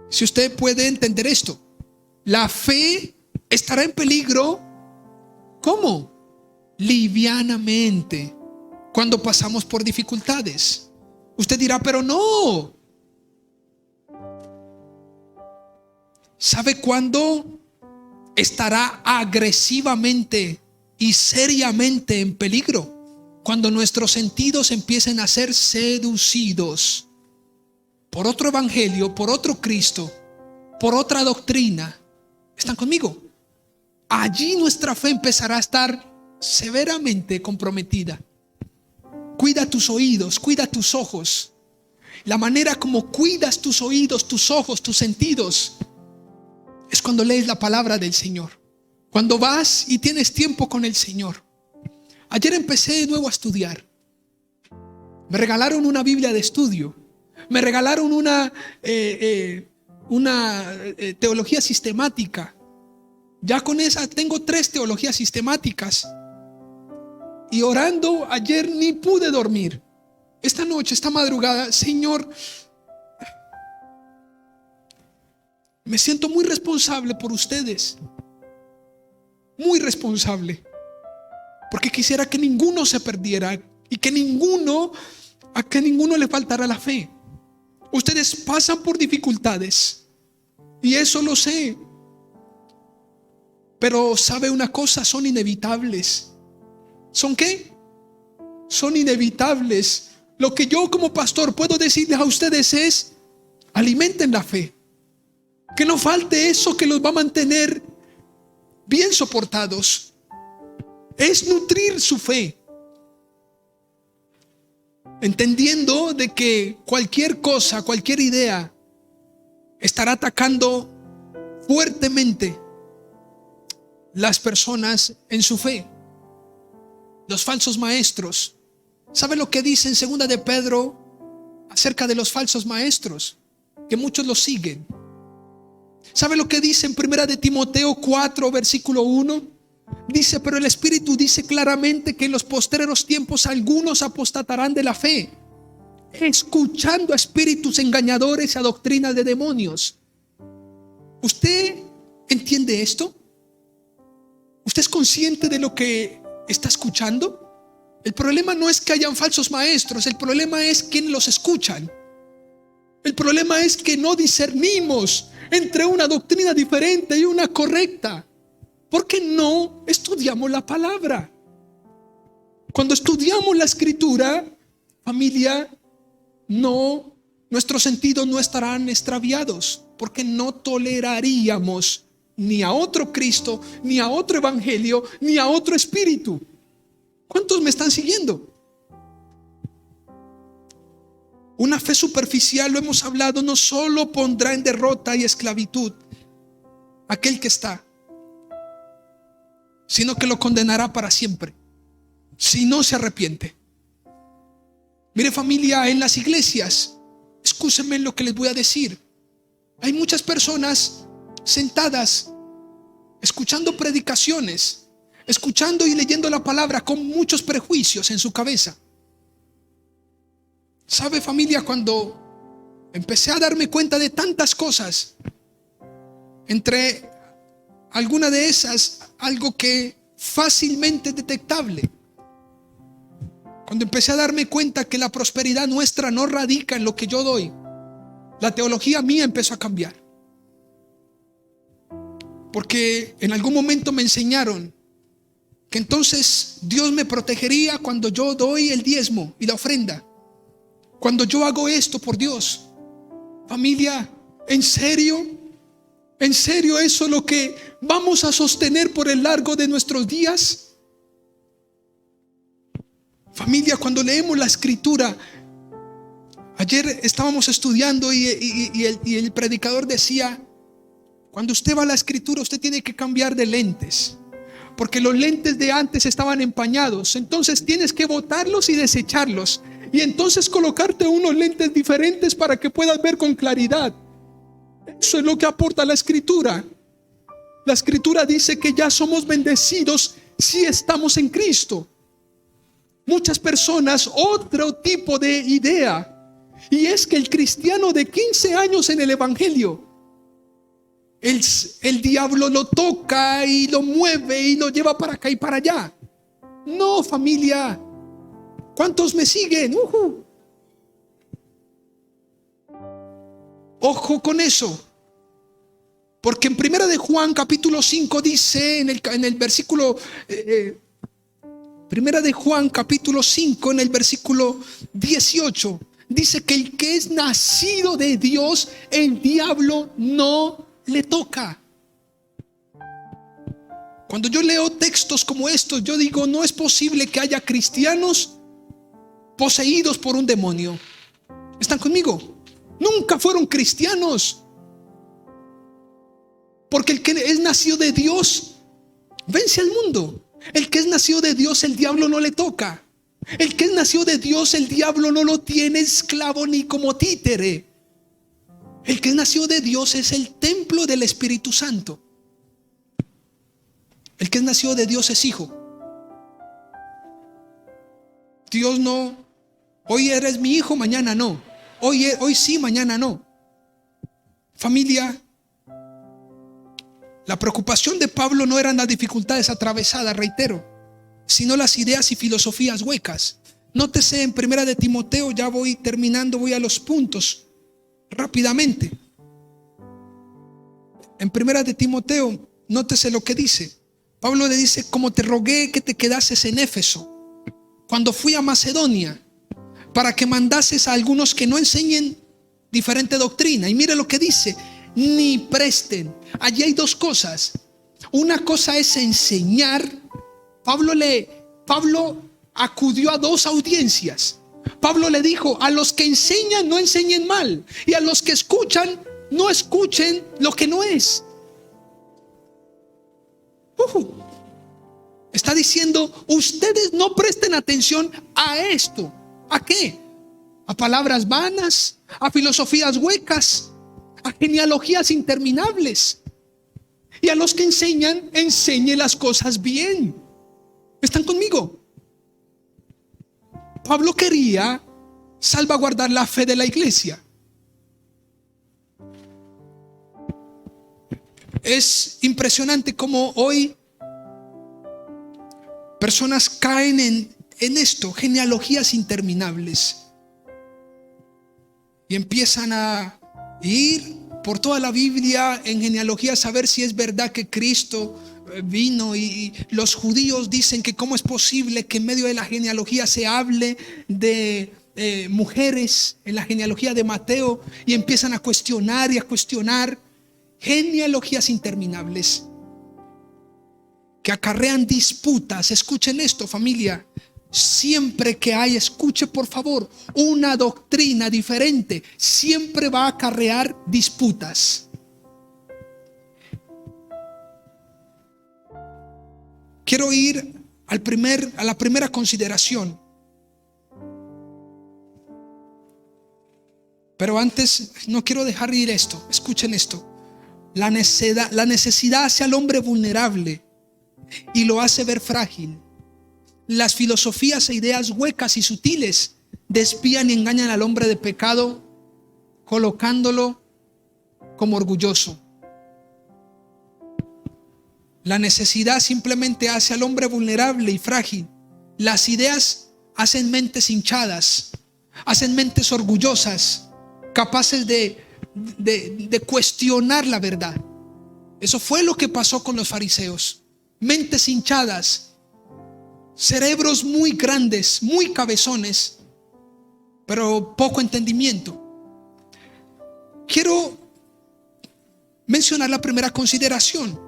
Si usted puede entender esto, la fe estará en peligro, ¿cómo? Livianamente cuando pasamos por dificultades. Usted dirá: pero no. ¿Sabe cuándo estará agresivamente y seriamente en peligro? cuando nuestros sentidos empiecen a ser seducidos por otro evangelio, por otro Cristo, por otra doctrina. ¿Están conmigo? Allí nuestra fe empezará a estar severamente comprometida. Cuida tus oídos, cuida tus ojos. La manera como cuidas tus oídos, tus ojos, tus sentidos es cuando lees la palabra del Señor, cuando vas y tienes tiempo con el Señor. Ayer empecé de nuevo a estudiar. Me regalaron una Biblia de estudio. Me regalaron una teología sistemática. Ya con esa tengo 3 teologías sistemáticas. Y orando ayer ni pude dormir. Esta noche, esta madrugada, Señor, me siento muy responsable por ustedes. Muy responsable. Porque quisiera que ninguno se perdiera y que a que ninguno le faltara la fe. Ustedes pasan por dificultades y eso lo sé. Pero ¿sabe una cosa? Son inevitables. ¿Son qué? Son inevitables. Lo que yo como pastor puedo decirles a ustedes es: alimenten la fe. Que no falte eso que los va a mantener bien soportados. Es nutrir su fe, entendiendo de que cualquier cosa, cualquier idea estará atacando fuertemente las personas en su fe. Los falsos maestros. ¿Sabe lo que dice en 2 de Pedro acerca de los falsos maestros? Que muchos los siguen. ¿Sabe lo que dice en 1 de Timoteo 4, versículo 1? Dice: pero el Espíritu dice claramente que en los postreros tiempos algunos apostatarán de la fe, escuchando a espíritus engañadores y a doctrinas de demonios. ¿Usted entiende esto? ¿Usted es consciente de lo que está escuchando? El problema no es que hayan falsos maestros, el problema es quienes los escuchan. El problema es que no discernimos entre una doctrina diferente y una correcta, porque no estudiamos la palabra. Cuando estudiamos la Escritura, familia, nuestros sentidos no estarán extraviados, porque no toleraríamos ni a otro Cristo, ni a otro evangelio, ni a otro espíritu. ¿Cuántos me están siguiendo? Una fe superficial, lo hemos hablado, no solo pondrá en derrota y esclavitud a aquel que está, sino que lo condenará para siempre, si no se arrepiente. Mire, familia, en las iglesias, escúchenme lo que les voy a decir. Hay muchas personas sentadas, escuchando predicaciones, escuchando y leyendo la palabra con muchos prejuicios en su cabeza. ¿Sabe, familia? Cuando empecé a darme cuenta de tantas cosas, entre alguna de esas, algo que fácilmente detectable, cuando empecé a darme cuenta que la prosperidad nuestra no radica en lo que yo doy, la teología mía empezó a cambiar. Porque en algún momento me enseñaron que entonces Dios me protegería cuando yo doy el diezmo y la ofrenda, cuando yo hago esto por Dios. Familia, ¿en serio? ¿En serio eso es lo que vamos a sostener por el largo de nuestros días? Familia, cuando leemos la Escritura, ayer estábamos estudiando y el predicador decía: cuando usted va a la Escritura, usted tiene que cambiar de lentes, porque los lentes de antes estaban empañados. Entonces tienes que botarlos y desecharlos, y entonces colocarte unos lentes diferentes para que puedas ver con claridad. Eso es lo que aporta la Escritura. La Escritura dice que ya somos bendecidos si estamos en Cristo. Muchas personas, otro tipo de idea, y es que el cristiano de 15 años en el evangelio, el diablo lo toca y lo mueve y lo lleva para acá y para allá. No, familia. ¿Cuántos me siguen? Ojo con eso. Porque en 1 de Juan capítulo 5 dice en el versículo Primera de Juan capítulo 5 en el versículo 18 dice que el que es nacido de Dios, el diablo no le toca. Cuando yo leo textos como estos, yo digo, no es posible que haya cristianos poseídos por un demonio. ¿Están conmigo? Nunca fueron cristianos. Porque el que es nacido de Dios vence al mundo. El que es nacido de Dios, el diablo no le toca. El que es nacido de Dios, el diablo no lo tiene esclavo ni como títere. El que es nacido de Dios es el templo del Espíritu Santo. El que es nacido de Dios es hijo. Dios no, hoy eres mi hijo, mañana no. Hoy sí, mañana no. Familia, la preocupación de Pablo no eran las dificultades atravesadas, reitero, sino las ideas y filosofías huecas. Nótese en Primera de Timoteo, ya voy terminando, voy a los puntos rápidamente. En Primera de Timoteo, nótese lo que dice. Pablo le dice: como te rogué que te quedases en Éfeso cuando fui a Macedonia, para que mandases a algunos que no enseñen diferente doctrina. Y mire lo que dice: ni presten. Allí hay dos cosas. Una cosa es enseñar. Pablo acudió a dos audiencias. Pablo le dijo: a los que enseñan, no enseñen mal, y a los que escuchan, no escuchen lo que no es. Está diciendo: ustedes no presten atención a esto. ¿A qué? A palabras vanas, a filosofías huecas, a genealogías interminables. Y a los que enseñan, enseñe las cosas bien. ¿Están conmigo? Pablo quería salvaguardar la fe de la iglesia. Es impresionante cómo hoy personas caen en esto, genealogías interminables, y empiezan a ir por toda la Biblia en genealogías a ver si es verdad que Cristo vino. Y los judíos dicen que cómo es posible que en medio de la genealogía se hable de mujeres en la genealogía de Mateo, y empiezan a cuestionar y a cuestionar. Genealogías interminables que acarrean disputas. Escuchen esto, familia. Siempre que hay, escuche por favor, una doctrina diferente, siempre va a acarrear disputas. Quiero ir a la primera consideración. Pero antes no quiero dejar ir esto. Escuchen esto. La necesidad hace al hombre vulnerable y lo hace ver frágil. Las filosofías e ideas huecas y sutiles desvían y engañan al hombre de pecado, colocándolo como orgulloso. La necesidad simplemente hace al hombre vulnerable y frágil. Las ideas hacen mentes hinchadas, hacen mentes orgullosas, capaces de cuestionar la verdad. Eso fue lo que pasó con los fariseos. Mentes hinchadas, cerebros muy grandes, muy cabezones, pero poco entendimiento. Quiero mencionar la primera consideración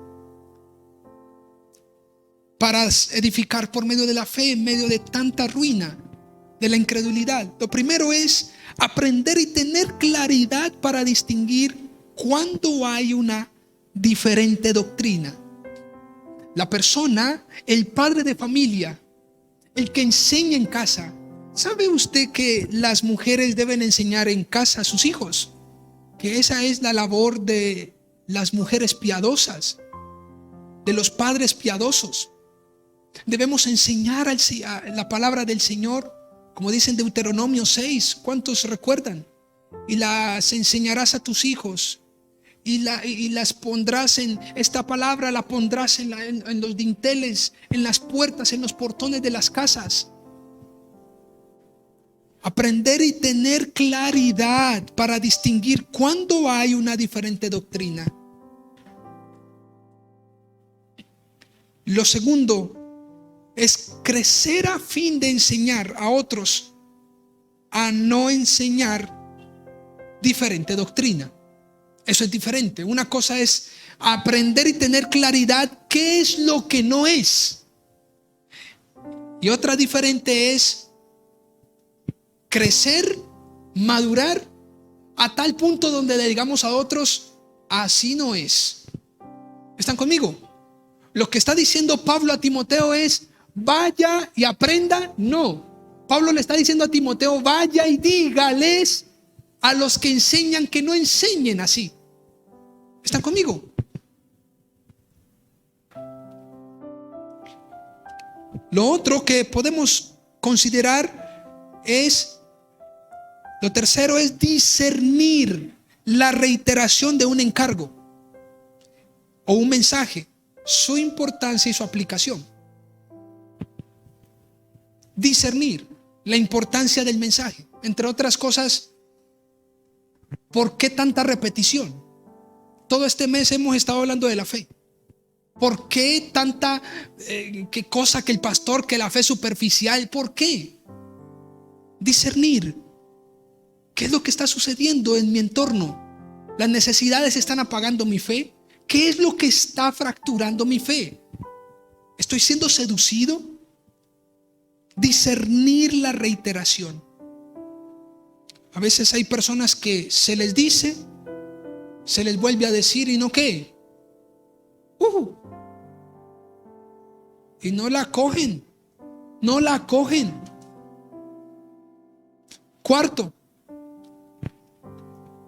para edificar por medio de la fe en medio de tanta ruina, de la incredulidad. Lo primero es aprender y tener claridad para distinguir cuando hay una diferente doctrina. La persona, el padre de familia, el que enseña en casa. ¿Sabe usted que las mujeres deben enseñar en casa a sus hijos? Que esa es la labor de las mujeres piadosas, de los padres piadosos. Debemos enseñar la palabra del Señor, como dice en Deuteronomio 6. ¿Cuántos recuerdan? Y las enseñarás a tus hijos, y las pondrás en esta palabra, la pondrás en los dinteles, en las puertas, en los portones de las casas. Aprender y tener claridad para distinguir cuando hay una diferente doctrina. Lo segundo es crecer a fin de enseñar a otros a no enseñar diferente doctrina. Eso es diferente. Una cosa es aprender y tener claridad qué es lo que no es. Y otra diferente es crecer, madurar a tal punto donde le digamos a otros, así no es. ¿Están conmigo? Lo que está diciendo Pablo a Timoteo es, vaya y aprenda. No, Pablo le está diciendo a Timoteo, vaya y dígales a los que enseñan que no enseñen así. ¿Están conmigo? Lo otro que podemos considerar es, lo tercero es discernir la reiteración de un encargo o un mensaje, su importancia y su aplicación. Discernir la importancia del mensaje. Entre otras cosas, ¿por qué tanta repetición? Todo este mes hemos estado hablando de la fe. ¿Por qué tanta qué cosa que el pastor, que la fe superficial? ¿Por qué? Discernir qué es lo que está sucediendo en mi entorno. Las necesidades están apagando mi fe. ¿Qué es lo que está fracturando mi fe? ¿Estoy siendo seducido? Discernir la reiteración. A veces hay personas que se les dice, se les vuelve a decir y no qué. Y no la cogen. No la cogen. Cuarto,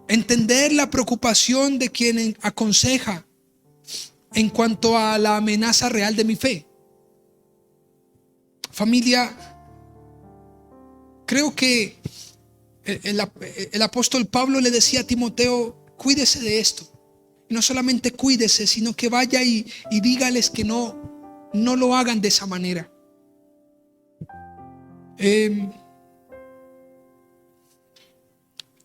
entender la preocupación de quien aconseja en cuanto a la amenaza real de mi fe. Familia, creo que el apóstol Pablo le decía a Timoteo, cuídese de esto. Y no solamente cuídese, sino que vaya y dígales que no lo hagan de esa manera.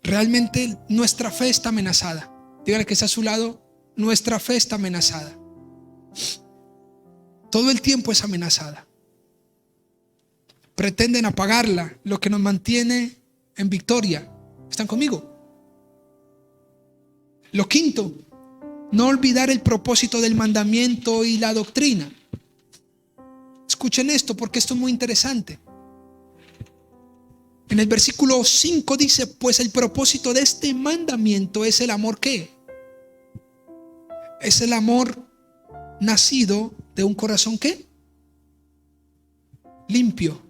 Realmente nuestra fe está amenazada. Dígale que está a su lado, nuestra fe está amenazada. Todo el tiempo es amenazada. Pretenden apagarla, lo que nos mantiene en victoria. ¿Están conmigo? Lo quinto, no olvidar el propósito del mandamiento y la doctrina. Escuchen esto porque esto es muy interesante. En el versículo 5 dice, pues el propósito de este mandamiento es el amor, ¿qué? Es el amor nacido de un corazón, ¿qué? Limpio.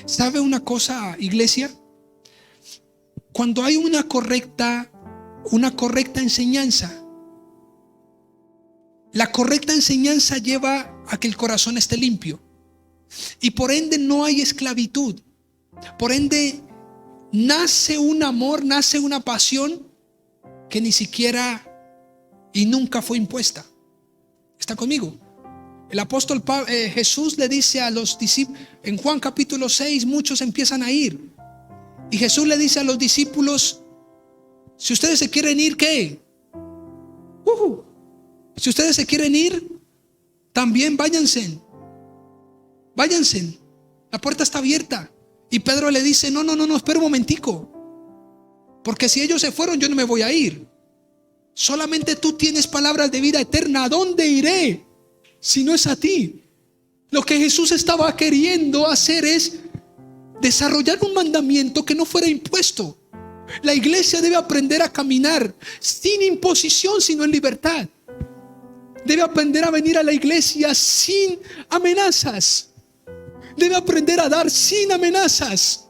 ¿Sabe una cosa, iglesia? Cuando hay una correcta enseñanza, la correcta enseñanza lleva a que el corazón esté limpio. Y por ende no hay esclavitud. Por ende nace un amor, nace una pasión que ni siquiera y nunca fue impuesta. ¿Está conmigo? El apóstol Jesús le dice a los discípulos, en Juan capítulo 6, muchos empiezan a ir. Y Jesús le dice a los discípulos, si ustedes se quieren ir, ¿qué? Si ustedes se quieren ir, también váyanse. Váyanse. La puerta está abierta. Y Pedro le dice, no, espera un momentico. Porque si ellos se fueron, yo no me voy a ir. Solamente tú tienes palabras de vida eterna. ¿A dónde iré si no es a ti? Lo que Jesús estaba queriendo hacer es desarrollar un mandamiento que no fuera impuesto. La iglesia debe aprender a caminar sin imposición, sino en libertad. Debe aprender a venir a la iglesia sin amenazas. Debe aprender a dar sin amenazas.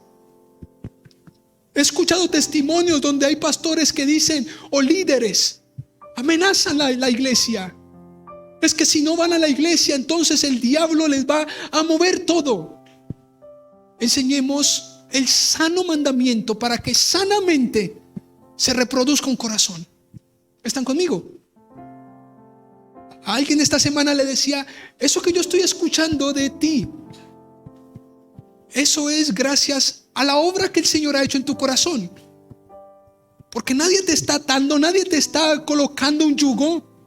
He escuchado testimonios donde hay pastores que dicen, o líderes, amenazan la iglesia. Es que si no van a la iglesia, entonces el diablo les va a mover todo. Enseñemos el sano mandamiento para que sanamente se reproduzca un corazón. ¿Están conmigo? A alguien esta semana le decía, eso que yo estoy escuchando de ti, eso es gracias a la obra que el Señor ha hecho en tu corazón. Porque nadie te está atando, nadie te está colocando un yugo,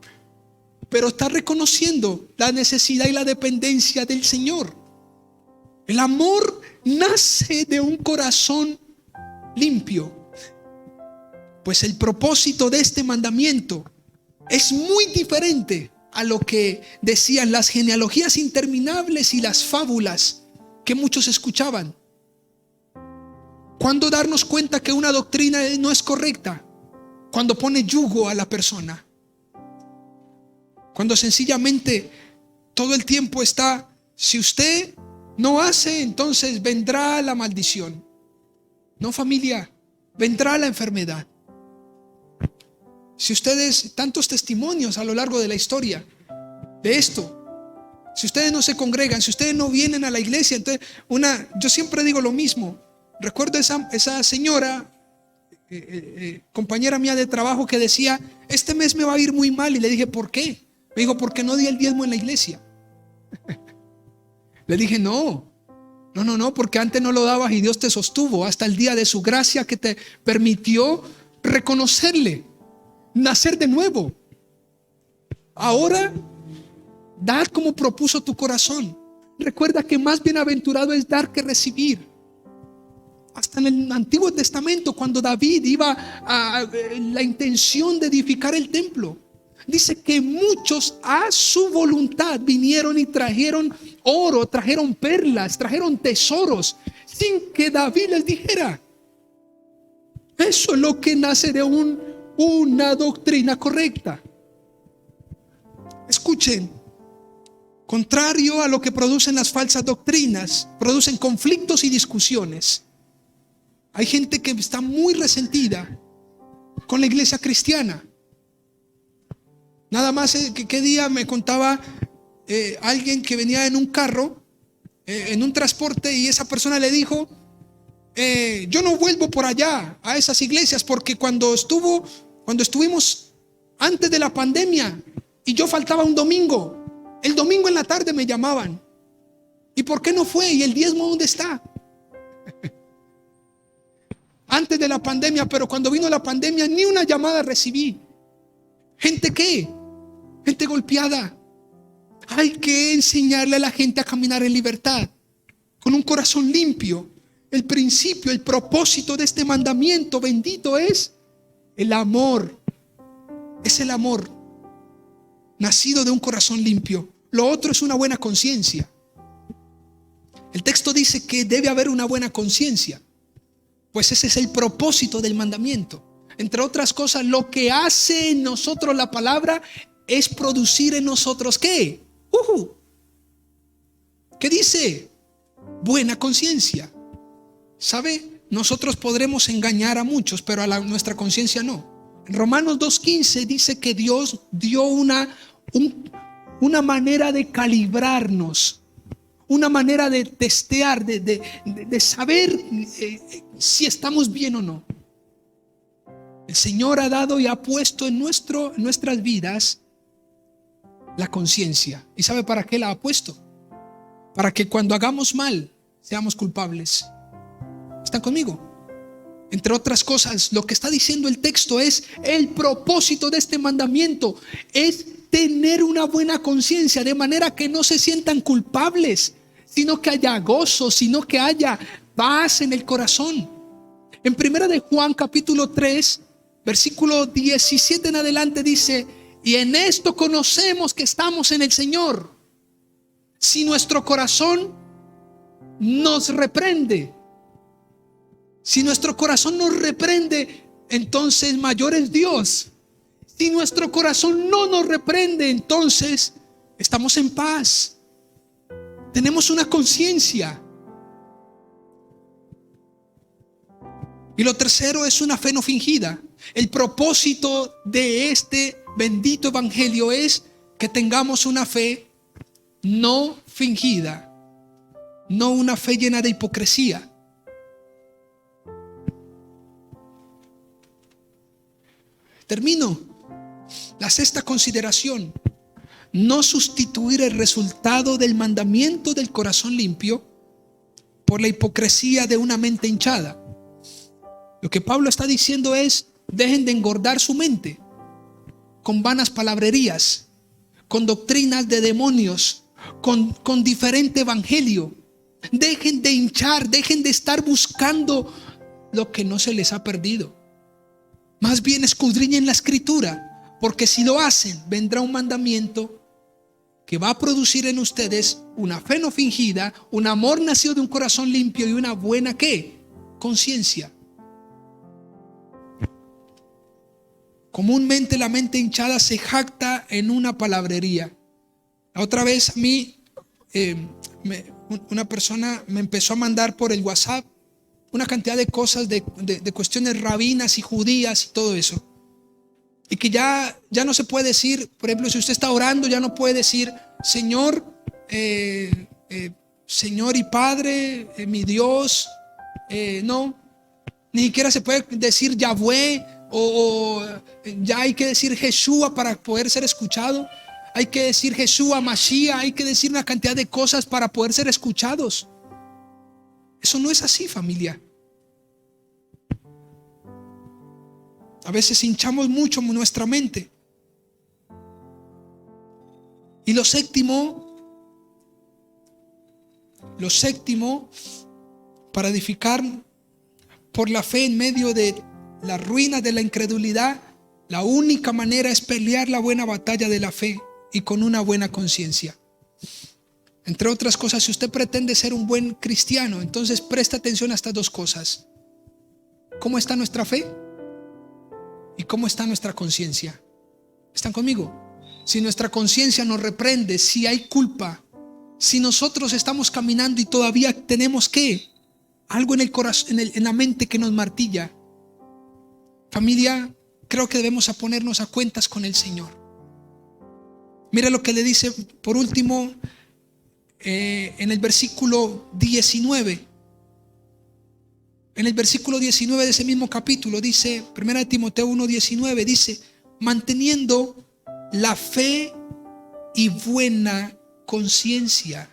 pero está reconociendo la necesidad y la dependencia del Señor. El amor nace de un corazón limpio. Pues el propósito de este mandamiento es muy diferente a lo que decían las genealogías interminables y las fábulas que muchos escuchaban. ¿Cuándo darnos cuenta que una doctrina no es correcta? Cuando pone yugo a la persona. Cuando sencillamente todo el tiempo está, si usted no hace, entonces vendrá la maldición. No, familia, vendrá la enfermedad. Si ustedes, tantos testimonios a lo largo de la historia de esto, si ustedes no se congregan, si ustedes no vienen a la iglesia, entonces yo siempre digo lo mismo. Recuerdo esa señora, compañera mía de trabajo, que decía, este mes me va a ir muy mal. Y le dije, ¿por qué? Me dijo, porque no di el diezmo en la iglesia. Le dije, no, porque antes no lo dabas y Dios te sostuvo hasta el día de su gracia, que te permitió reconocerle, nacer de nuevo. Ahora, dad como propuso tu corazón. Recuerda que más bienaventurado es dar que recibir. Hasta en el Antiguo Testamento, cuando David iba a la intención de edificar el templo, dice que muchos a su voluntad vinieron y trajeron oro, trajeron perlas, trajeron tesoros, sin que David les dijera. Eso es lo que nace de una doctrina correcta. Escuchen, contrario a lo que producen las falsas doctrinas, producen conflictos y discusiones. Hay gente que está muy resentida con la iglesia cristiana. Nada más que día me contaba alguien que venía en un carro, en un transporte, y esa persona le dijo, yo no vuelvo por allá a esas iglesias, porque cuando estuvimos antes de la pandemia y yo faltaba un domingo, el domingo en la tarde me llamaban. ¿Y por qué no fue? ¿Y el diezmo dónde está? Antes de la pandemia, pero cuando vino la pandemia ni una llamada recibí. ¿Gente qué? Gente golpeada. Hay que enseñarle a la gente a caminar en libertad, con un corazón limpio. El principio, el propósito de este mandamiento bendito es el amor. Es el amor nacido de un corazón limpio. Lo otro es una buena conciencia. El texto dice que debe haber una buena conciencia. Pues ese es el propósito del mandamiento. Entre otras cosas, lo que hace en nosotros la palabra es producir en nosotros ¿qué? ¿Qué dice? Buena conciencia. ¿Sabe? Nosotros podremos engañar a muchos, pero a nuestra conciencia no. En Romanos 2:15 dice que Dios dio una manera de calibrarnos, una manera de testear, de saber si estamos bien o no. El Señor ha dado y ha puesto en nuestras vidas la conciencia. ¿Y sabe para qué la ha puesto? Para que cuando hagamos mal seamos culpables. ¿Están conmigo? Entre otras cosas, lo que está diciendo el texto es el propósito de este mandamiento es tener una buena conciencia, de manera que no se sientan culpables, sino que haya gozo, sino que haya paz en el corazón. En 1 de Juan capítulo 3, versículo 17 en adelante dice: y en esto conocemos que estamos en el Señor, si nuestro corazón nos reprende. Si nuestro corazón nos reprende, entonces mayor es Dios. Si nuestro corazón no nos reprende, entonces estamos en paz. Tenemos una conciencia. Y lo tercero es una fe no fingida. El propósito de este bendito evangelio es que tengamos una fe no fingida, no una fe llena de hipocresía. Termino. La sexta consideración: no sustituir el resultado del mandamiento del corazón limpio por la hipocresía de una mente hinchada. Lo que Pablo está diciendo es: dejen de engordar su mente con vanas palabrerías, con doctrinas de demonios, con diferente evangelio. Dejen de hinchar, dejen de estar buscando lo que no se les ha perdido. Más bien escudriñen la escritura, porque si lo hacen, vendrá un mandamiento que va a producir en ustedes una fe no fingida, un amor nacido de un corazón limpio y una buena ¿qué? Conciencia. Comúnmente la mente hinchada se jacta en una palabrería. La otra vez a mí una persona me empezó a mandar por el WhatsApp una cantidad de cosas, de cuestiones rabinas y judías y todo eso. Y que ya no se puede decir, por ejemplo, si usted está orando, ya no puede decir Señor, Señor y Padre, mi Dios. No, ni siquiera se puede decir Yahweh, o ya hay que decir Jesús para poder ser escuchado. Hay que decir Jesús, Mashiach, hay que decir una cantidad de cosas para poder ser escuchados. Eso no es así, familia. A veces hinchamos mucho nuestra mente. Y lo séptimo, para edificar por la fe en medio de la ruina de la incredulidad, la única manera es pelear la buena batalla de la fe y con una buena conciencia. Entre otras cosas, si usted pretende ser un buen cristiano, entonces preste atención a estas dos cosas. ¿Cómo está nuestra fe? ¿Y cómo está nuestra conciencia? ¿Están conmigo? Si nuestra conciencia nos reprende, si hay culpa, si nosotros estamos caminando y todavía tenemos ¿qué? Algo en el corazón, en la mente que nos martilla. Familia, creo que debemos ponernos a cuentas con el Señor. Mira lo que le dice por último en el versículo 19. En el versículo 19 de ese mismo capítulo dice, 1 Timoteo 1:19, dice, manteniendo la fe y buena conciencia,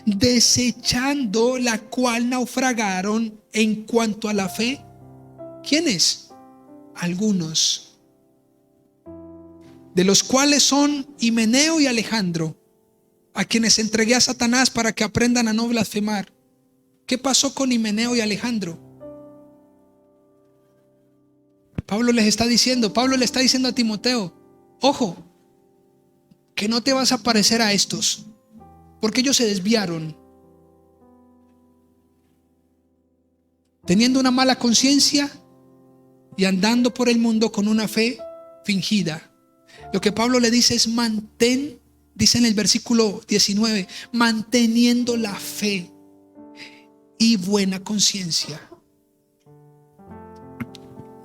desechando la cual naufragaron en cuanto a la fe. ¿Quiénes? Algunos, de los cuales son Himeneo y Alejandro, a quienes entregué a Satanás para que aprendan a no blasfemar. ¿Qué pasó con Himeneo y Alejandro? Pablo le está diciendo a Timoteo, ojo, que no te vas a parecer a estos, porque ellos se desviaron, teniendo una mala conciencia y andando por el mundo con una fe fingida. Lo que Pablo le dice es mantén, dice en el versículo 19, manteniendo la fe y buena conciencia.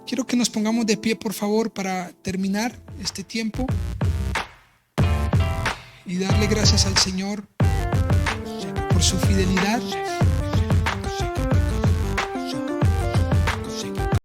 Quiero que nos pongamos de pie, por favor, para terminar este tiempo y darle gracias al Señor por su fidelidad.